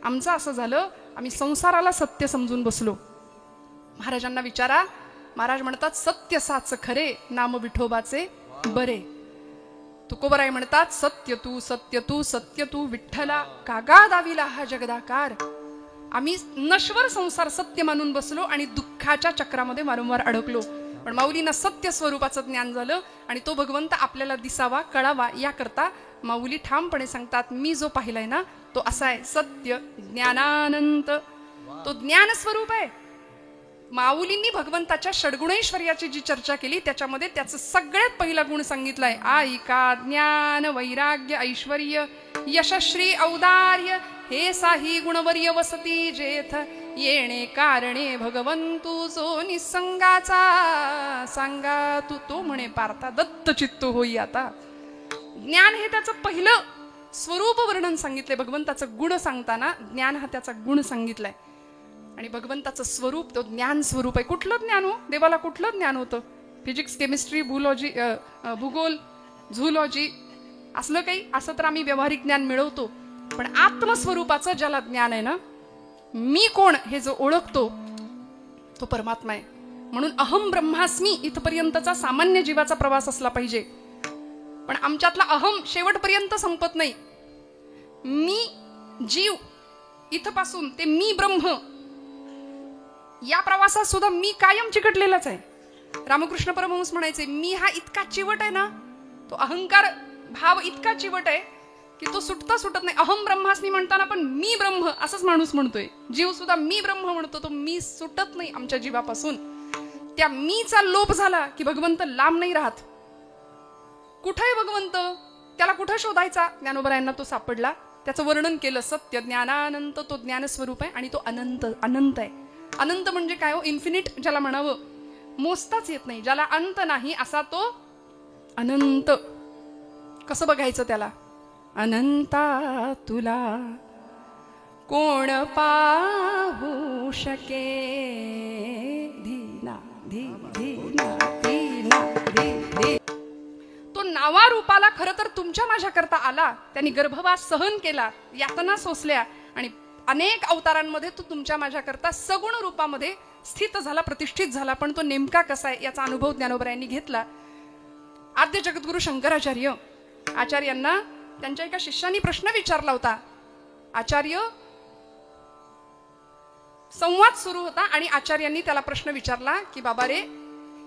आमचं असं झालं, आम्ही संसाराला सत्य समजून बसलो. महाराजांना विचारा, महाराज म्हणतात सत्य साच खरे, नाम विठोबाचे बरे. तुकोबराय म्हणतात सत्य तू सत्य तू सत्य तू विठ्ठला, कागा दाविला हा जगदाकार. आम्ही नश्वर संसार सत्य मानून बसलो आणि दुःखाच्या चक्रामध्ये वारंवार अडकलो. पण माऊलींना सत्य स्वरूपाचं ज्ञान झालं आणि तो भगवंत आपल्याला दिसावा, कळावा याकरता माऊली ठामपणे सांगतात, मी जो पाहिलाय ना तो असा आहे, सत्य ज्ञानानंत. तो ज्ञान स्वरूप आहे. माऊलींनी भगवंताच्या षड्गुणैश्वर्याची जी चर्चा केली त्याच्यामध्ये त्याचं सगळ्यात पहिला गुण सांगितलाय, आईका ज्ञान वैराग्य ऐश्वर्य यशश्री औदार्य हे साही गुणवर्य वसती जेथ, येणे कारणे भगवंतू जो निसंगाचा सांगा तू. तो म्हणे पार्था दत्त चित्त होई आता. ज्ञान हे त्याचं पहिलं स्वरूप वर्णन सांगितलंय. भगवंताचं गुण सांगताना ज्ञान हा त्याचा गुण सांगितलाय. आणि भगवंताचं स्वरूप तो ज्ञान स्वरूप आहे. कुठलं ज्ञान हो? देवाला कुठलं ज्ञान होतं? फिजिक्स केमिस्ट्री भूगोल झूलॉजी असलं काही? असं तर आम्ही व्यावहारिक ज्ञान मिळवतो. पण आत्मस्वरूपाचं ज्याला ज्ञान आहे ना, मी कोण हे जो ओळखतो तो परमात्मा आहे. म्हणून अहम ब्रह्मास्मी इथपर्यंतचा सामान्य जीवाचा प्रवास असला पाहिजे. पण आमच्यातला अहम शेवटपर्यंत संपत नाही. मी जीव इथपासून ते मी ब्रह्म या प्रवासात सुद्धा मी कायम चिकटलेलाच आहे. रामकृष्ण परमहंस म्हणायचे, मी हा इतका चिवट आहे ना, तो अहंकार भाव इतका चिवट आहे की तो सुटता सुटत नाही. अहम ब्रह्मास्मी म्हणताना पण मी ब्रह्म असंच माणूस म्हणतोय. जीव सुद्धा मी ब्रह्म म्हणतो. तो मी सुटत नाही आमच्या जीवापासून. त्या मीचा लोप झाला की भगवंत लांब नाही राहत. कुठे आहे भगवंत? त्याला कुठं शोधायचा? ज्ञानोबरायांना तो सापडला. त्याचं वर्णन केलं, सत्य ज्ञानानंत तो ज्ञान स्वरूप आहे आणि तो अनंत अनंत आहे. अनंत म्हणजे काय हो? इन्फिनिट ज्याला म्हणावं, मोजताच येत नाही, ज्याला अंत नाही असा तो अनंत. कसं बघायचं त्याला? अनंता तुला कोण पाहू शके, धीना धी धीना धीना धी धी. तो नावा रूपाला खरं तर तुमच्या माझ्याकरता आला. त्यांनी गर्भवास सहन केला, यातना सोसल्या आणि अनेक अवतारांमध्ये तो तुमच्या माझ्याकरता सगुण रूपामध्ये स्थित झाला, प्रतिष्ठित झाला. पण तो नेमका कसा आहे याचा अनुभव ज्ञानोबरायांनी घेतला. आद्य जगद्गुरु शंकराचार्य आचार्यांना त्यांच्या एका शिष्याने प्रश्न विचारला होता. आचार्य संवाद सुरू होता आणि आचार्यांनी त्याला प्रश्न विचारला की बाबा रे,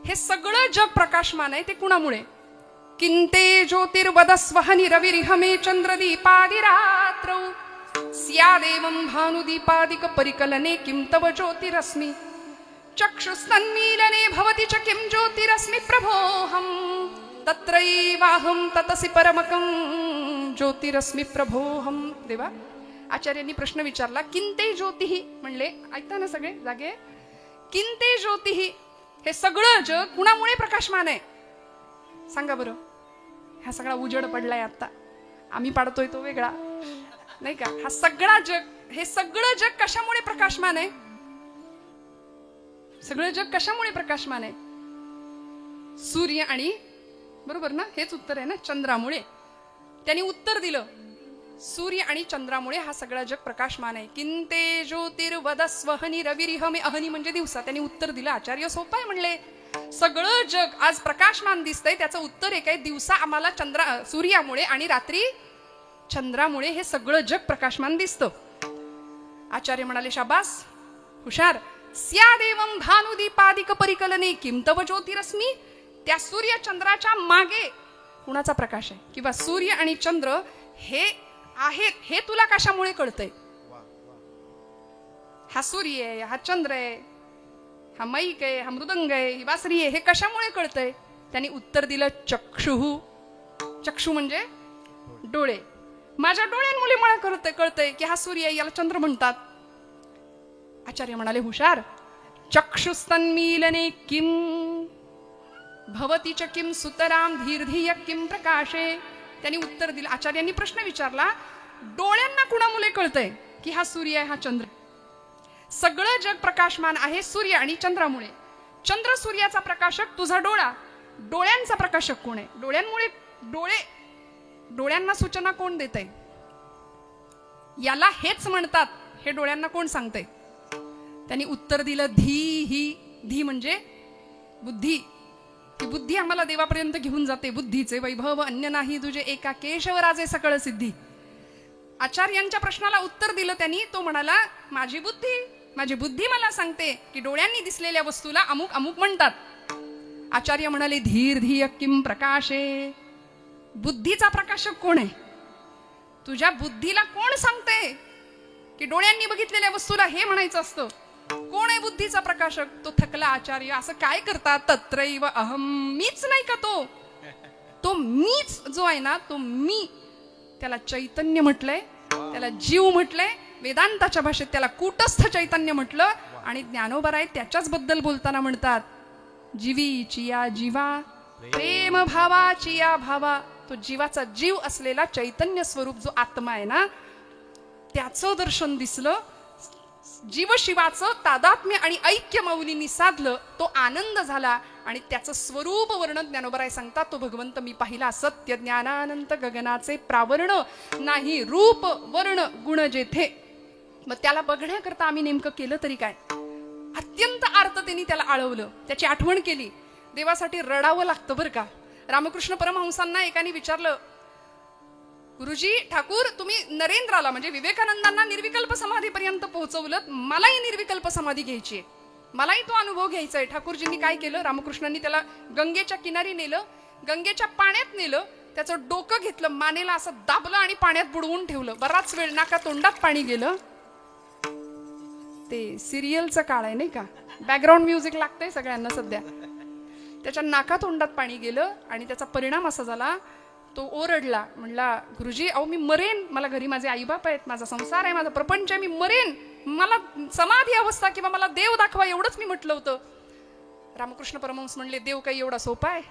हे सगळं जग प्रकाशमान आहे ते कुणामुळे? किंते ज्योतिर्वदस्वहनि रविरिहमे चंद्रदीपादिरात्रौ स्यादेवं भानुदीपादिक परिकलने किं तव ज्योतिरस्मि चक्षुस्तन्मीलने भवति च किं ज्योतिरस्मि प्रभोऽहं तत्रैवाहं ततसि परमकं ज्योतिरस्मि प्रभोऽहं. देवा, आचार्यांनी प्रश्न विचारला, किंते ज्योतिः म्हणले, ऐकता ना सगळे जागे? किंते ज्योतिः, हे सगळं जग कुणामुळे प्रकाशमान आहे? सांगा बरं. हा सगळा उजड पडलाय आता, आम्ही पाडतोय तो वेगळा नाही का? हा सगळा जग, हे सगळं जग कशामुळे प्रकाशमान आहे? सगळं जग कशामुळे प्रकाशमान आहे? सूर्य आणि, बरोबर ना, हेच उत्तर आहे ना, चंद्रामुळे. त्यांनी उत्तर दिलं, सूर्य आणि चंद्रामुळे हा सगळा जग प्रकाशमान आहे. किंते ज्योतिर्वदस्वहनि रविरिहमे, अहनी म्हणजे दिवसा. त्यांनी उत्तर दिलं, आचार्य सोपं आहे म्हणले, सगळं जग आज प्रकाशमान दिसतंय, त्याचं उत्तर एक आहे, दिवसा आम्हाला सूर्यामुळे आणि रात्री चंद्रामुळे हे सगळं जग प्रकाशमान दिसतं. आचार्य म्हणाले, शाबास, हुशार. स्यादेवं भानुदीपादिक परिकलने किं तव ज्योतिरस्मि, त्या सूर्य चंद्राच्या मागे कुणाचा प्रकाश आहे? किंवा सूर्य आणि चंद्र हे आहेत हे तुला कशामुळे कळतंय? हा सूर्य आहे, हा चंद्र आहे, हा मैक आहे, हा मृदंग आहे, ही बासरी आहे, हे कशामुळे कळतंय? त्यांनी उत्तर दिलं, चक्षुः. चक्षु म्हणजे डोळे. माझ्या डोळ्यांमुळे मला कळतंय की हा सूर्य आहे, याला चंद्र म्हणतात. आचार्य म्हणाले, हुशार. चक्षुस्तन्मीलने किम भवति च किम सुतराम धीर्धिय किम प्रकाशे. त्यांनी उत्तर दिलं. आचार्यांनी प्रश्न विचारला, डोळ्यांना कुणामुळे कळतंय की हा सूर्य आहे, हा चंद्र? सगळं जग प्रकाशमान आहे सूर्य आणि चंद्रामुळे. चंद्र सूर्याचा प्रकाशक, तुझा डोळा. डोळ्यांचा प्रकाशक कोण आहे? डोळ्यांमुळे. डोळ्यांना सूचना कोण देतंय? याला हेच म्हणतात हे डोळ्यांना कोण सांगतंय? त्यांनी उत्तर दिलं, धी म्हणजे बुद्धी. ही बुद्धी आम्हाला देवापर्यंत घेऊन जाते. बुद्धीचे वैभव अन्य नाही तुझे, एका केशवराजे सकळ सिद्धी. आचार्यांच्या प्रश्नाला उत्तर दिलं त्यांनी. तो म्हणाला, माझी बुद्धी मला सांगते की डोळ्यांनी दिसलेल्या वस्तूला अमुक अमुक म्हणतात. आचार्य म्हणाले, धीर धिय किम प्रकाशे. बुद्धीचा प्रकाशक कोण आहे? तुझ्या बुद्धीला कोण सांगते की डोळ्यांनी बघितलेल्या वस्तूला हे म्हणायचं असतं? कोण आहे बुद्धीचा प्रकाशक? तो थकला आचार्य. असं काय करतात? तत्रैव अहम. मीच नाही का तो मीच जो आहे ना, तो मी, त्याला चैतन्य म्हटलंय, त्याला जीव म्हटलंय. वेदांताच्या भाषेत त्याला कूटस्थ चैतन्य म्हटलं. आणि ज्ञानोबराय त्याच्याच बद्दल बोलताना म्हणतात, जीवीची या जीवा, प्रेम भावाची या भावा. तो जीवाचा जीव असलेला चैतन्य स्वरूप जो आत्मा आहे ना, त्याचं दर्शन दिसलं. जीवशिवाचं तादात्म्य आणि ऐक्य माऊलींनी साधलं. तो आनंद झाला आणि त्याचं स्वरूप वर्णन ज्ञानोबराय सांगतात, तो भगवंत मी पाहिला. सत्य ज्ञानानंत गगनाचे प्रावरण, नाही रूप वर्ण गुण जेथे. मग त्याला बघण्याकरता आम्ही नेमकं केलं तरी काय? अत्यंत आर्ततेने त्याला आळवलं, त्याची आठवण केली. देवासाठी रडावं लागतं बरं का. रामकृष्ण परमहंसांना एकाने विचारलं, गुरुजी ठाकूर, तुम्ही नरेंद्राला म्हणजे विवेकानंदांना निर्विकल्प समाधीपर्यंत पोहोचवलं, मलाही निर्विकल्प समाधी घ्यायची आहे, मलाही तो अनुभव घ्यायचा आहे. ठाकूरजींनी काय केलं? रामकृष्णांनी त्याला गंगेच्या किनारी नेलं, गंगेच्या पाण्यात नेलं, त्याचं डोकं घेतलं, मानेला असं दाबलं आणि पाण्यात बुडवून ठेवलं. बराच वेळ नाका तोंडात पाणी गेलं. ते सिरियलचं काळ आहे नाही का, बॅकग्राऊंड म्युझिक लागतंय सगळ्यांना सध्या. त्याच्या नाका तोंडात पाणी गेलं आणि त्याचा परिणाम असा झाला, तो ओरडला, म्हणला, गुरुजी अहो मी मरेन, मला घरी माझे आईबाप आहेत, माझा संसार आहे, माझा प्रपंच आहे, मी मरेन, मला समाधी अवस्था किंवा मला देव दाखवा एवढंच मी म्हटलं होतं. रामकृष्ण परमहंस म्हणले, देव काही एवढा सोपा आहे?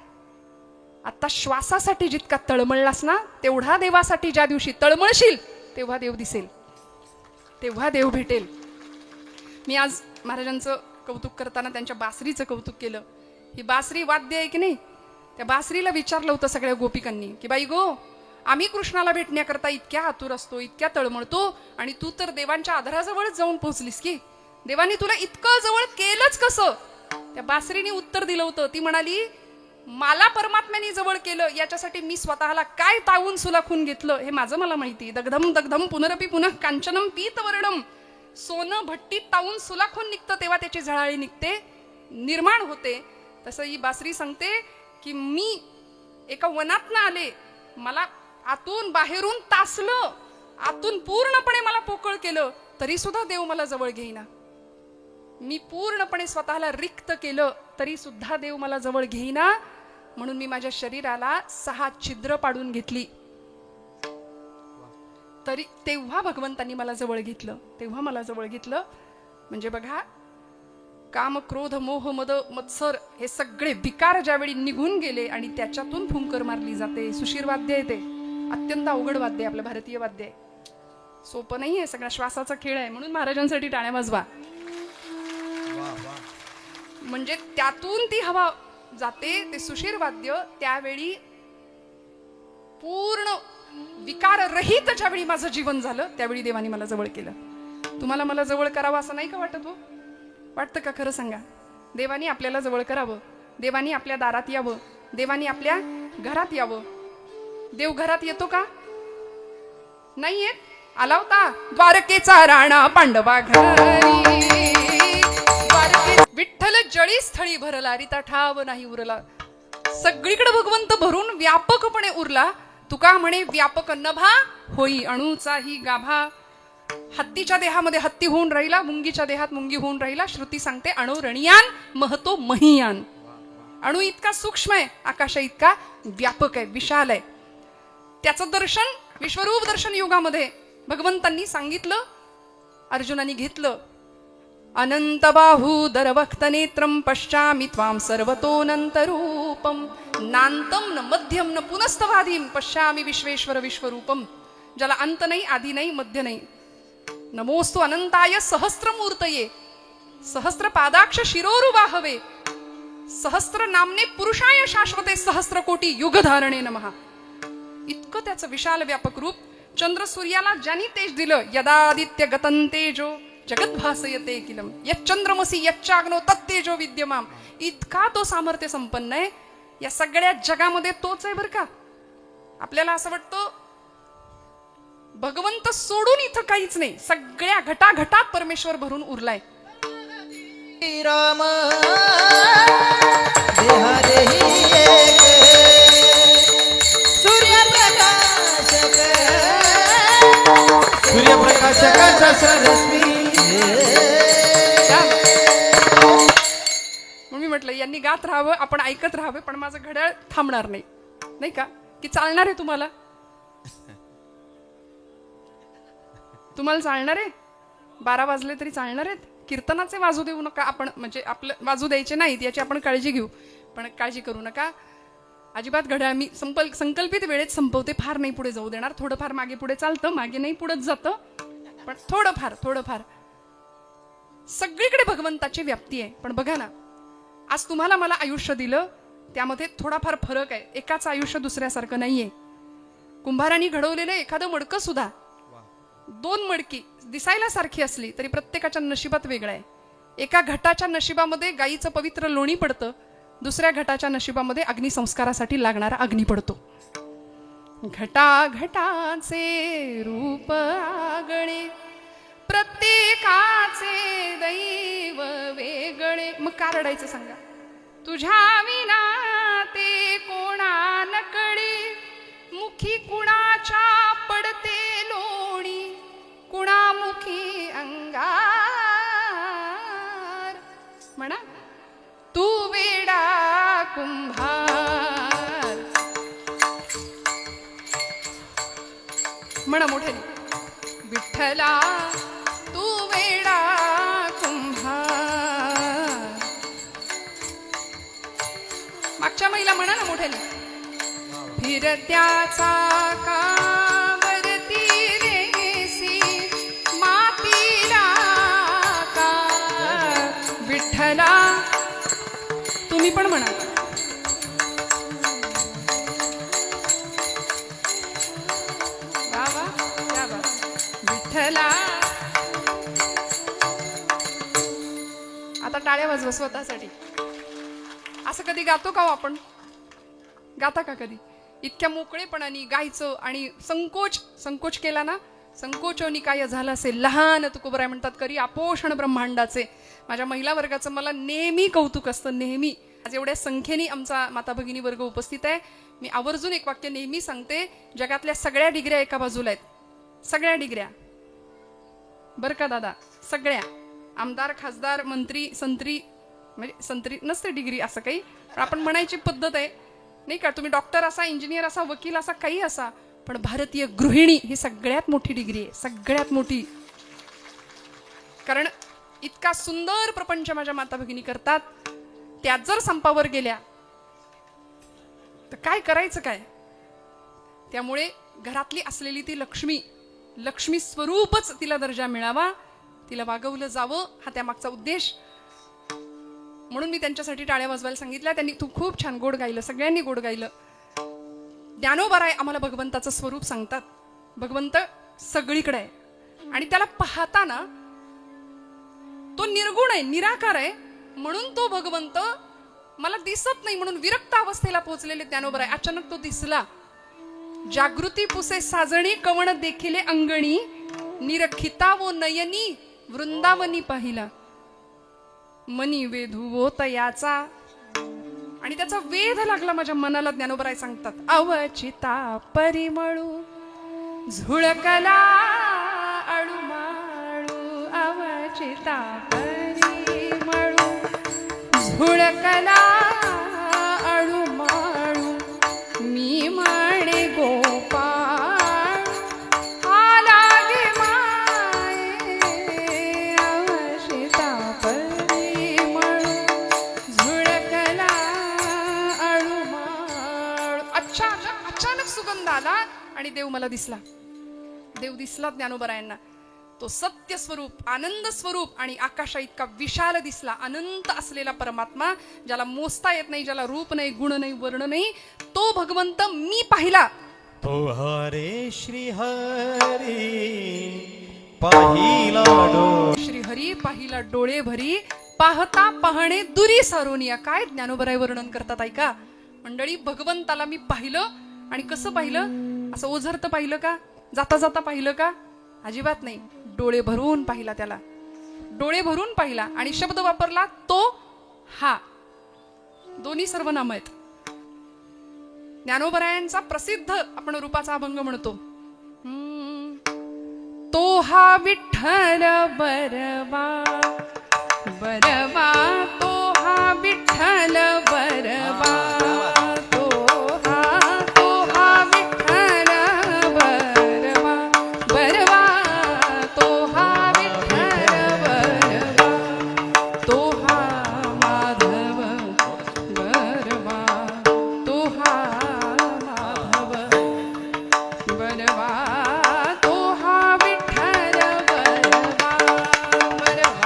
आता श्वासासाठी जितका तळमळलास ना, तेवढा देवासाठी ज्या दिवशी तळमळशील तेव्हा देव दिसेल, तेव्हा देव भेटेल. मी आज महाराजांचं कौतुक करताना त्यांच्या बासरीचं कौतुक केलं. ही बासरी वाद्य आहे की नाही, त्या बासरीला विचारलं होतं सगळ्या गोपिकांनी की बाई गो, आम्ही कृष्णाला भेटण्याकरता इतक्या आतुर असतो, इतक्या तळमळतो, आणि तू तर देवांच्या आधाराजवळच जाऊन पोहोचलीस की, देवानी तुला इतकं जवळ केलंच कसं? त्या बासरीने उत्तर दिलं होतं. ती म्हणाली, मला परमात्म्याने जवळ केलं याच्यासाठी मी स्वतःला काय तावून सुलाखून घेतलं हे माझं मला माहिती. दग्धम दग्धम पुनरपी पुनः कांचनम पीतवर्णम. सोनं भट्टीत तावून सुलाखून निघतं तेव्हा त्याची झळाळी निघते, निर्माण होते. तसं ही बासरी सांगते की मी एका वनातनं आले, मला आतून बाहेरून तासलं, आतून पूर्णपणे मला पोकळ केलं, तरी सुद्धा देव मला जवळ घेईना. मी पूर्णपणे स्वतःला रिक्त केलं तरी सुद्धा देव मला जवळ घेईना. म्हणून मी माझ्या शरीराला 6 छिद्र पाडून घेतली, तरी तेव्हा भगवंतांनी मला जवळ घेतलं, तेव्हा मला जवळ घेतलं. म्हणजे बघा, काम क्रोध मोह मद मत्सर हे सगळे विकार ज्यावेळी निघून गेले आणि त्याच्यातून फुंकर मारली जाते. सुशीर वाद्य आहे ते, अत्यंत अवघड वाद्य आहे, आपलं भारतीय वाद्य आहे, सोपं नाही आहे, सगळा श्वासाचा खेळ आहे. म्हणून महाराजांसाठी टाळ्या वाजवा. म्हणजे त्यातून ती हवा जाते, ते सुशीर वाद्य. त्यावेळी पूर्ण विकार रहित ज्यावेळी माझं जीवन झालं, त्यावेळी देवानी मला जवळ केलं. तुम्हाला मला जवळ करावं असं नाही का वाटत? हो, वाटतं का? खरं सांगा. देवानी आपल्याला जवळ करावं, देवानी आपल्या दारात यावं, देवानी आपल्या घरात यावं. देव घरात येतो का? नाही येत. आला होता द्वारकेचा राणा पांडवा घरी, विठ्ठल जळी स्थळी भरला, रिता ठाव नाही उरला. सगळीकडे भगवंत भरून व्यापकपणे उरला. तुका म्हणे व्यापक नभा होई अणूचाही गाभा. हत्तीच्या देहामध्ये हत्ती होऊन राहिला, मुंगीच्या देहात मुंगी होऊन राहिला. श्रुती सांगते अणु रणियान महतो महियान. अणु इतका सूक्ष्म आहे, आकाश इतका व्यापक आहे, विशाल आहे. त्याचं दर्शन विश्वरूप दर्शन युगामध्ये भगवंतांनी सांगितलं, अर्जुनाने घेतलं. अनंत बाहूदर वक्त नेत्रम पश्चामि त्वां सर्वतोऽनंतरूपम नांतम न मध्यम न पुनस्तवादीम पश्यामि विश्वेश्वर विश्वरूपम. ज्याला अंत नाही, आधी नाही, मध्य नाही. नमोस्तु अनंताय सहस्त्रमूर्तये सहस्त्र पादाक्ष शिरोरुबाहवे सहस्त्र नामने पुरुषाय शाश्वते सहस्त्र कोटी युगधारणे नमः. इतकं त्याचं विशाल व्यापक रूप. चंद्र सूर्याला ज्यांनी तेज दिलं, यदादित्य गतं तेजो जगत भासयते किलम यच्चंद्रमसी यच्चाग्नो तत्तेजो विद्यमाम. इतका तो सामर्थ्य संपन्न आहे, या सगळ्या जगामध्ये तोच आहे बरं का. आपल्याला असं वाटतं भगवंत सोडून इथं काहीच नाही, सगळ्या घटाघटात परमेश्वर भरून उरलाय. राम देहा देही एक सूर्यप्रकाशकाचा सरस्वी. म्हणून मी म्हटलं यांनी गात राहावं, आपण ऐकत राहावं, पण माझं घड्याळ थांबणार नाही, नाही का. की चालणार आहे तुम्हाला, तुम्हाला चालणार आहे. 12 वाजले तरी चालणार आहेत. कीर्तनाचे वाजू देऊ नका आपण, म्हणजे आपलं वाजू द्यायचे नाहीत याची आपण काळजी घेऊ, पण काळजी करू नका अजिबात. घड्याळ मी संकल्पित वेळेत संपवते, फार नाही पुढे जाऊ देणार. थोडंफार मागे पुढे चालतं, मागे नाही पुढेच जातं, पण थोडंफार. सगळीकडे भगवंताची व्याप्ती आहे. पण बघा ना, आज तुम्हाला मला आयुष्य दिलं, त्यामध्ये थोडाफार फरक आहे. एकाचं आयुष्य दुसऱ्यासारखं नाहीये. कुंभारांनी घडवलेलं एखादं मडकं सुद्धा, 2 मडकी दिसायला सारखी असली तरी प्रत्येकाच्या नशिबात वेगळं आहे. एका घटाच्या नशिबामध्ये गायीचं पवित्र लोणी पडतं, दुसऱ्या घटाच्या नशिबामध्ये अग्निसंस्कारासाठी लागणारा अग्नी पडतो. घटा घटाचे रूप आगळे, प्रत्येकाचे दैव वेगळे. मग का रडायचं सांगा. तुझ्या विना ते कोणा नकळे, मुखी कुणाच्या पडते लोणी, कुणामुखी अंगार. म्हणा तू वेडा कुंभार. म्हणा मोठ्याने, विठ्ठला तू वेडा कुंभार. मागच्या महिला म्हणा ना मोठ्याने, फिरत्याचा कावरती रेसी मातीला का. विठ्ठला तुम्ही पण म्हणा. बाबा क्या बात. विठ्ठला. आता टाळ्या वाजवा स्वतःसाठी. असं कधी गातो का हो आपण, गाता का कधी. इतक्या मोकळेपणाने गायचं आणि संकोच केला ना, संकोचोनी काय झालं असेल लहान तुकोबराय म्हणतात करी आपोषण ब्रह्मांडाचे. माझ्या महिला वर्गाचं मला नेहमी कौतुक असतं, नेहमी. आज एवढ्या संख्येने आमचा माता भगिनी वर्ग उपस्थित आहे. मी आवर्जून एक वाक्य नेहमी सांगते, जगातल्या सगळ्या डिग्र्या एका बाजूला आहेत, सगळ्या डिग्र्या बरं का दादा, सगळ्या. आमदार, खासदार, मंत्री, संत्री, म्हणजे संत्री नसते डिग्री असं काही, पण आपण म्हणायची पद्धत आहे नाही का. तुम्ही डॉक्टर असा, इंजिनियर असा, वकील असा, काही असा, पण भारतीय गृहिणी ही सगळ्यात मोठी डिग्री आहे, सगळ्यात मोठी. कारण इतका सुंदर प्रपंच माझ्या माता भगिनी करतात, त्यात जर संपावर गेल्या तर काय करायचं काय. त्यामुळे घरातली असलेली ती लक्ष्मी स्वरूपच तिला दर्जा मिळावा, तिला वागवलं जावं, हा त्यामागचा उद्देश. म्हणून मी त्यांच्यासाठी टाळ्या वाजवायला सांगितल्या. त्यांनी तू खूप छान गोड गायलं, सगळ्यांनी गोड गायलं. ज्ञानोबाराय आम्हाला भगवंताचं स्वरूप सांगतात. भगवंत सगळीकडे आहे आणि त्याला पाहताना तो निर्गुण आहे, निराकार आहे, म्हणून तो भगवंत मला दिसत नाही म्हणून विरक्त अवस्थेला पोहोचलेले ज्ञानोबाराय. अचानक तो दिसला. जागृती पुसे साजणी कवण देखिले अंगणी, निरखिता वो नयनी वृंदावनी पाहिला. मनी वेधू तयाचा, आणि त्याचा वेध लागला माझ्या मनाला. ज्ञानोबराय सांगतात, अवचिता परिमळू झुळकला अळूमाळू, अवचिता परिमळू झुळकला अळूमाळू, मी म्हणे गोपाळ आला गे माये, अवचिता परिमळू झुळकला अळूमाळू. अचानक सुगंध आला आणि देव मला दिसला. देव दिसला ज्ञानोबरायांना. तो सत्य स्वरूप, आनंद स्वरूप आणि आकाशा इतका विशाल दिसला. अनंत असलेला परमात्मा, ज्याला मोजता येत नाही, ज्याला रूप नाही, गुण नाही, वर्ण नाही, तो भगवंत मी पाहिला. तो हरे श्री हरी पाहिला डोळे श्रीहरी पाहिला डोळे भरी पाहता पाहणे दुरी सारोनिया. काय ज्ञानोबराय वर्णन करतात ऐका मंडळी. भगवंताला मी पाहिलं आणि कसं पाहिलं? असं ओझरतं पाहिलं का? जाता जाता पाहिलं का? अजिबात नाही. डोळे भरून पाहिला त्याला, डोळे भरून पाहिला. आणि शब्द वापरला तो हा. दोन्ही सर्वनाम आहेत. ज्ञानोबरायांचा प्रसिद्ध आपण रूपाचा अभंग म्हणतो. तो हा विठ्ठल बरवा बरवा, तो हा विठ्ठल बरवा, तो हा विठ्ठल बरवा बरवा, तो हा विठ्ठल बरवा, तो हा माधव बरवा, तो हा माधव बरवा, तो हा विठ्ठल बरवा बरवा.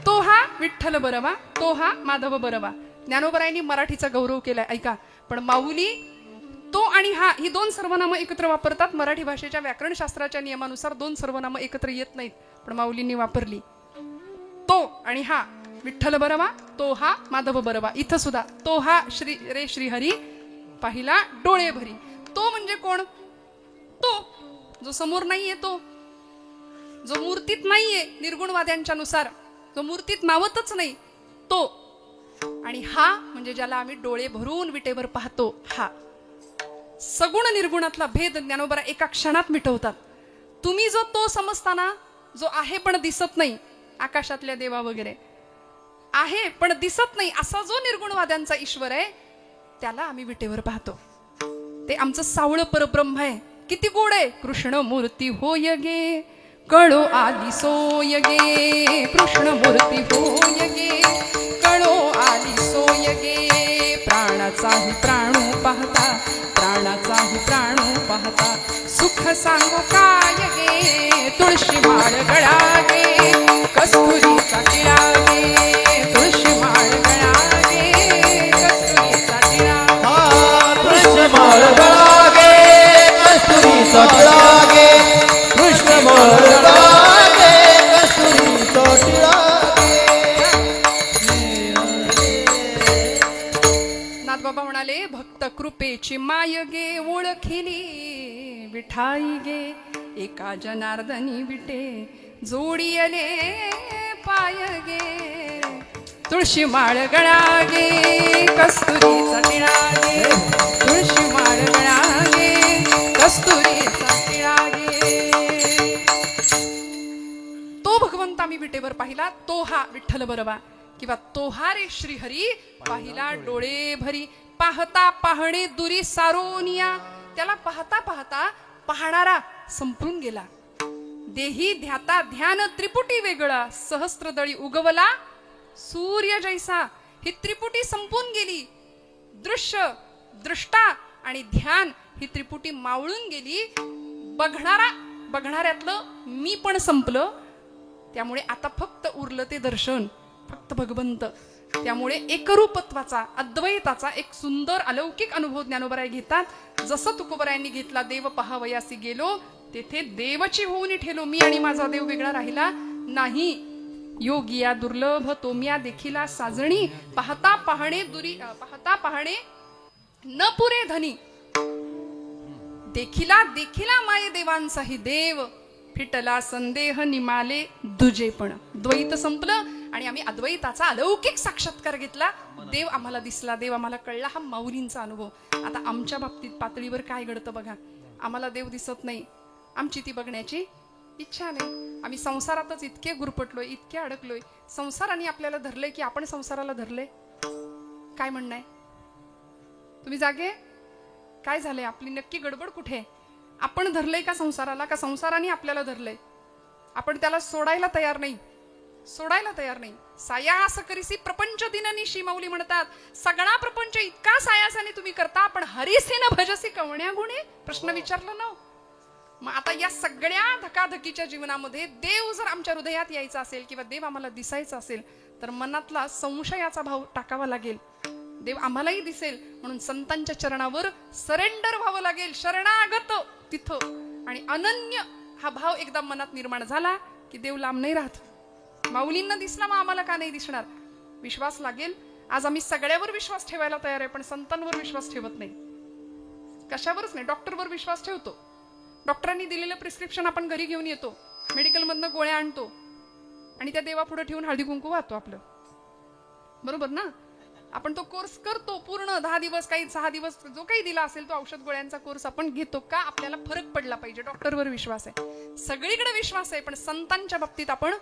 तो हा विठ्ठल बरवा, तो हा माधव बरवा. ज्ञानोबरायांनी मराठीचा गौरव केलाय ऐका. पण माऊली तो आणि हा ही दोन सर्वनामं एकत्र वापरतात. मराठी भाषेच्या व्याकरणशास्त्राच्या नियमानुसार दोन सर्वनामं एकत्र येत नाहीत, पण माऊलींनी वापरली. तो आणि हा विठ्ठल बरवा, तो हा माधव बरवा. इथं सुद्धा तो हा श्रीहरी पाहिला डोळे भरी. तो म्हणजे कोण? तो जो समोर नाहीये, तो जो मूर्तीत नाहीये निर्गुणवाद्यांच्या नुसार, जो मूर्तीत मावतच नाही तो. आणि हा म्हणजे ज्याला आम्ही डोळे भरून विटेवर पाहतो हा. सगुण निर्गुणातला भेद ज्ञानोबरा एका क्षणात मिटवतात. तुम्ही जो तो समजताना, जो आहे पण दिसत नाही, आकाशातल्या देवा वगैरे आहे पण दिसत नाही असा जो निर्गुणवाद्यांचा ईश्वर आहे, त्याला आम्ही विटेवर पाहतो. ते आमचं सावळ परब्रह्म आहे. किती गोड आहे. कृष्ण मूर्ती होय गे, कळो आली सोय गे, कृष्ण मूर्ती होय गे, कळो आली सोय गे. प्राणाचाही प्राणू पाहता, प्राणाचाही प्राणू पाहता, सुख सांगो काय गे. तुळशी माळ गळा गे, कस्तुरीचा टिळा गे, तुळशी माळ गळा गे, कस्तुरीचा टिळा. कृष्ण माळ गळा गे, कस्तुरीचा टिळा गे, कृष्ण माळ गळा गे, कस्तुरीचा टिळा गे. नाथबाबा म्हणाले भक्त कृपेची माय गे, ओळखिली विठाई गे, एका जनार्दनी विटे जोडियले पाय गे. तुळशी माळ गळा गे, कस्तुरीचा टिळा गे, तुळशी माळ गळा गे, कस्तुरीचा टिळा गे. तो भगवंत आम्ही विटेवर पाहिला, तो हा विठ्ठल बरवा. किंवा तो हा रे श्रीहरी पाहिला डोळे भरी. पाहता पाहणे दुरी सारोनिया. त्याला पाहता पाहता पाहणारा संपून गेला. देही ध्याता ध्यान त्रिपुटी वेगळा, सहस्त्रदळी उगवला सूर्य जैसा. ही त्रिपुटी संपून गेली. दृश्य, दृष्टा आणि ध्यान ही त्रिपुटी मावळून गेली. बघणाऱ्यातलं मी पण संपलं. त्यामुळे आता फक्त उरलं ते दर्शन, फक्त भगवंत. त्यामुळे एकरूपत्वाचा, अद्वैताचा एक सुंदर अलौकिक अनुभव ज्ञानोबराय घेतात. जसं तुकोबरायांनी घेतला, देव पहावयासी गेलो, तेथे देवची होऊन ठेलो. मी आणि माझा देव वेगळा राहिला नाही. योगिया दुर्लभ तोम्या देखिला साजणी, पाहता पाहणे पाहता पाहणे न पुरे धनी. देखिला देखिला माये देवांचाही देव, फिटला संदेह निमाले दुजेपण. द्वैत संपलं आणि आम्ही अद्वैताचा अलौकिक साक्षात्कार घेतला. देव आम्हाला दिसला, देव आम्हाला कळला. हा माऊलींचा अनुभव. आता आमच्या बाबतीत पातळीवर काय घडतं बघा. आम्हाला देव दिसत नाही, आमची ती बघण्याची इच्छा नाही. आम्ही संसारातच इतके गुरपटलोय, इतके अडकलोय. संसाराने आपल्याला धरलंय की आपण संसाराला धरलंय? काय म्हणणं आहे? तुम्ही जागे? काय झालंय? आपली नक्की गडबड कुठे? आपण धरलंय का संसाराला, का संसाराने आपल्याला धरलंय? आपण त्याला सोडायला तयार नाही, सोडायला तयार नाही. सायास करीसी प्रपंच दिननिशी माऊली म्हणतात. सगळा प्रपंच इतका सायासाने तुम्ही करता, पण हरिसेन भजसी कवण्या गुणे? प्रश्न विचारला ना. मग आता या सगळ्या धकाधकीच्या जीवनामध्ये देव जर आमच्या हृदयात यायचा असेल किंवा देव आम्हाला दिसायचा असेल तर मनातला संशयाचा भाव टाकावा लागेल. देव आम्हालाही दिसेल म्हणून संतांच्या चरणावर सरेंडर व्हावं लागेल, शरणागत तिथं. आणि अनन्य हा भाव एकदा मनात निर्माण झाला की देव लांब नाही राहत. माऊलींना दिसला मग आम्हाला का नाही दिसणार? विश्वास लागेल. आज आम्ही सगळ्यावर विश्वास ठेवायला तयार आहे पण संतांवर विश्वास ठेवत नाही. कशावरच नाही. डॉक्टरवर विश्वास ठेवतो. डॉक्टरांनी दिलेलं प्रिस्क्रिप्शन आपण घरी घेऊन येतो, मेडिकलमधनं गोळ्या आणतो आणि त्या देवापुढे ठेवून हळदी कुंकू वाहतो आपलं. बरोबर ना? आपण तो कोर्स करतो पूर्ण 10 दिवस, काही 6 दिवस, जो काही दिला असेल तो औषध गोळ्यांचा कोर्स आपण घेतो. का? आपल्याला फरक पडला पाहिजे. डॉक्टरवर विश्वास आहे, सगळीकडे विश्वास आहे, पण संतांच्या बाबतीत आपण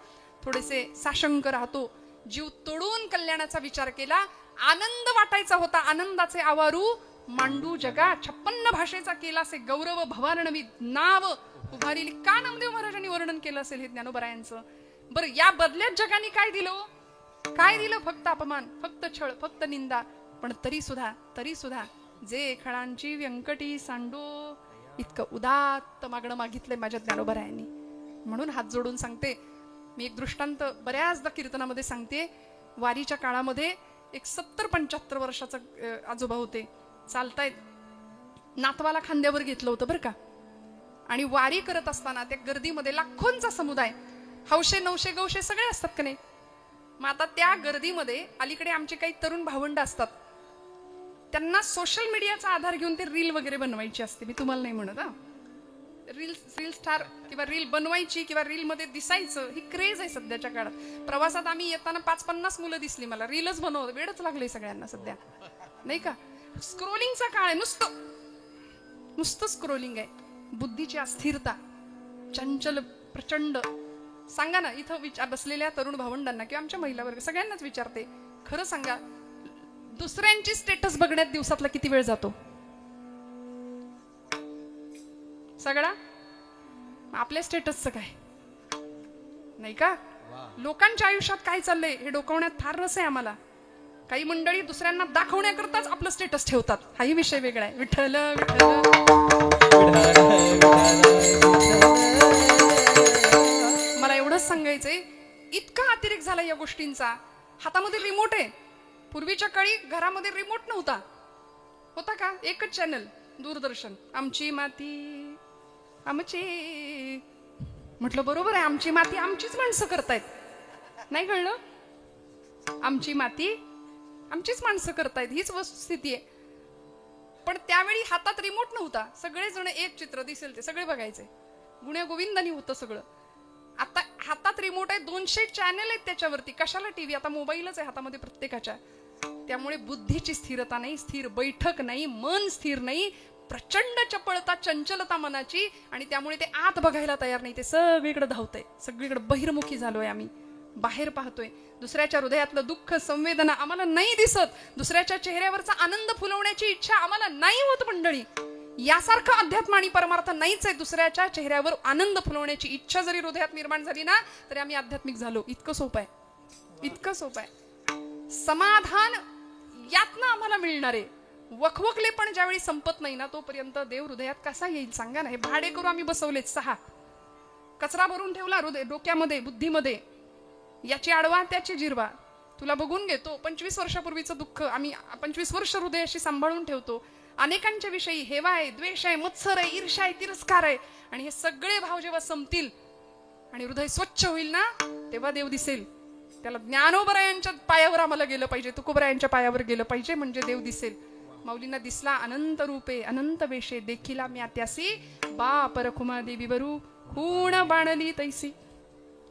थोडेसे साशंक राहतो. जीव तोडून कल्याणाचा विचार केला. आनंद वाटायचा होता, आनंदाचे आवारू मांडू जगा. 56 भाषेचा केला असे गौरव भवारणवी नाव उभारिली. का नामदेव महाराजांनी वर्णन केलं असेल हे ज्ञानोबरायांचं? बरं, या बदल्यात जगाने काय दिलं? काय दिलं? फक्त अपमान, फक्त छळ, फक्त निंदा. पण तरी सुद्धा जे खळांची व्यंकटी सांडो इतकं उदात्त मागणं मागितलंय माझ्या ज्ञानोबरायांनी. म्हणून हात जोडून सांगते, मी एक दृष्टांत बऱ्याचदा कीर्तनामध्ये सांगते. वारीच्या काळामध्ये एक 70-75 वर्षाचा आजोबा होते, चालतायत. नातवाला खांद्यावर घेतलं होतं बरं का. आणि वारी करत असताना त्या गर्दीमध्ये लाखोंचा समुदाय, हौशे नवशे गौशे सगळे असतात का नाही. मग आता त्या गर्दीमध्ये अलीकडे आमचे काही तरुण भावंड असतात, त्यांना सोशल मीडियाचा आधार घेऊन ते रील वगैरे बनवायची असते. मी तुम्हाला नाही म्हणत हा, रील स्टार किंवा रील बनवायची किंवा रील मध्ये दिसायचं ही क्रेज आहे सध्याच्या काळात. प्रवासात आम्ही येताना 5-50 मुलं दिसली मला, रीलच बनवत. वेळच लागले सगळ्यांना सध्या, नाही का? स्क्रोलिंगचा काळ आहे, नुसतं स्क्रोलिंग आहे. बुद्धीची अस्थिरता, चंचल प्रचंड. सांगा ना, इथं बसलेल्या तरुण भावंडांना किंवा आमच्या महिला वर्ग सगळ्यांनाच विचारते, खरं सांगा, दुसऱ्यांची स्टेटस बघण्यात दिवसातला किती वेळ जातो? सगळा. आपल्या स्टेटसचं काय नाही का? लोकांच्या आयुष्यात काय चाललंय हे डोकवण्यात फार रस आहे आम्हाला. काही मंडळी दुसऱ्यांना दाखवण्याकरताच आपलं स्टेटस ठेवतात, हाही विषय वेगळा आहे. विठ्ठल मला एवढंच सांगायचंय, इतका अतिरेक झाला या गोष्टींचा. हातामध्ये रिमोट आहे. पूर्वीच्या काळी घरामध्ये रिमोट नव्हता, होता का? एकच चॅनल, दूरदर्शन. आमची माती आमची. म्हटलं बरोबर आहे, आमची माती आमचीच माणसं करतायत. नाही कळलं? आमची माती आमचीच माणसं करतायत, हीच वस्तुस्थिती आहे. पण त्यावेळी हातात रिमोट नव्हता, सगळेजण एक चित्र दिसेल ते सगळे बघायचे, गुण्या गोविंदानी होतं सगळं. आता हातात रिमोट आहे, 200 चॅनल आहेत त्याच्यावरती. कशाला टीव्ही? आता मोबाईलच आहे हातामध्ये प्रत्येकाच्या. त्यामुळे बुद्धीची स्थिरता नाही, स्थिर बैठक नाही, मन स्थिर नाही, प्रचंड चपळता, चंचलता मनाची. आणि त्यामुळे ते आत बघायला तयार नाही, ते सगळीकडे धावतंय. सगळीकडे बहिर्मुखी झालोय आम्ही, बाहेर पाहतोय. दुसऱ्याच्या हृदयातलं दुःख, संवेदना आम्हाला नाही दिसत. दुसऱ्याच्या चेहऱ्यावरचा आनंद फुलवण्याची इच्छा आम्हाला नाही होत मंडळी. यासारखं अध्यात्म आणि परमार्थ नाहीच आहे. दुसऱ्याच्या चेहऱ्यावर आनंद फुलवण्याची इच्छा जरी हृदयात निर्माण झाली ना तरी आम्ही आध्यात्मिक झालो. इतकं सोपं आहे, इतकं सोपं आहे. समाधान यातनं आम्हाला मिळणार आहे. वखवकले पण ज्यावेळी संपत नाही ना तोपर्यंत देव हृदयात कसा येईल सांगा ना. हे भाडे करू आम्ही बसवलेत 6. कचरा भरून ठेवला हृदय, डोक्यामध्ये, बुद्धीमध्ये. याची आडवा त्याची जिरवा. तुला बघून घेतो. 25 वर्षापूर्वीचं दुःख आम्ही 25 वर्ष हृदयाशी सांभाळून ठेवतो. अनेकांच्या विषयी हेवा आहे, द्वेष आहे, मत्सर आहे, ईर्ष्या आहे, तिरस्कार आहे. आणि हे सगळे भाव जेव्हा संपतील आणि हृदय स्वच्छ होईल ना तेव्हा देव दिसेल. त्याला ज्ञानोबरायांच्या पायावर आम्हाला गेलं पाहिजे, तुकोबरायांच्या पायावर गेलं पाहिजे, म्हणजे देव दिसेल. माऊलींना दिसला अनंत रूपे अनंत वेशे, देखिला म्यात्यासी बाप रखुमा देवी बरू खूण बाणली तैसी.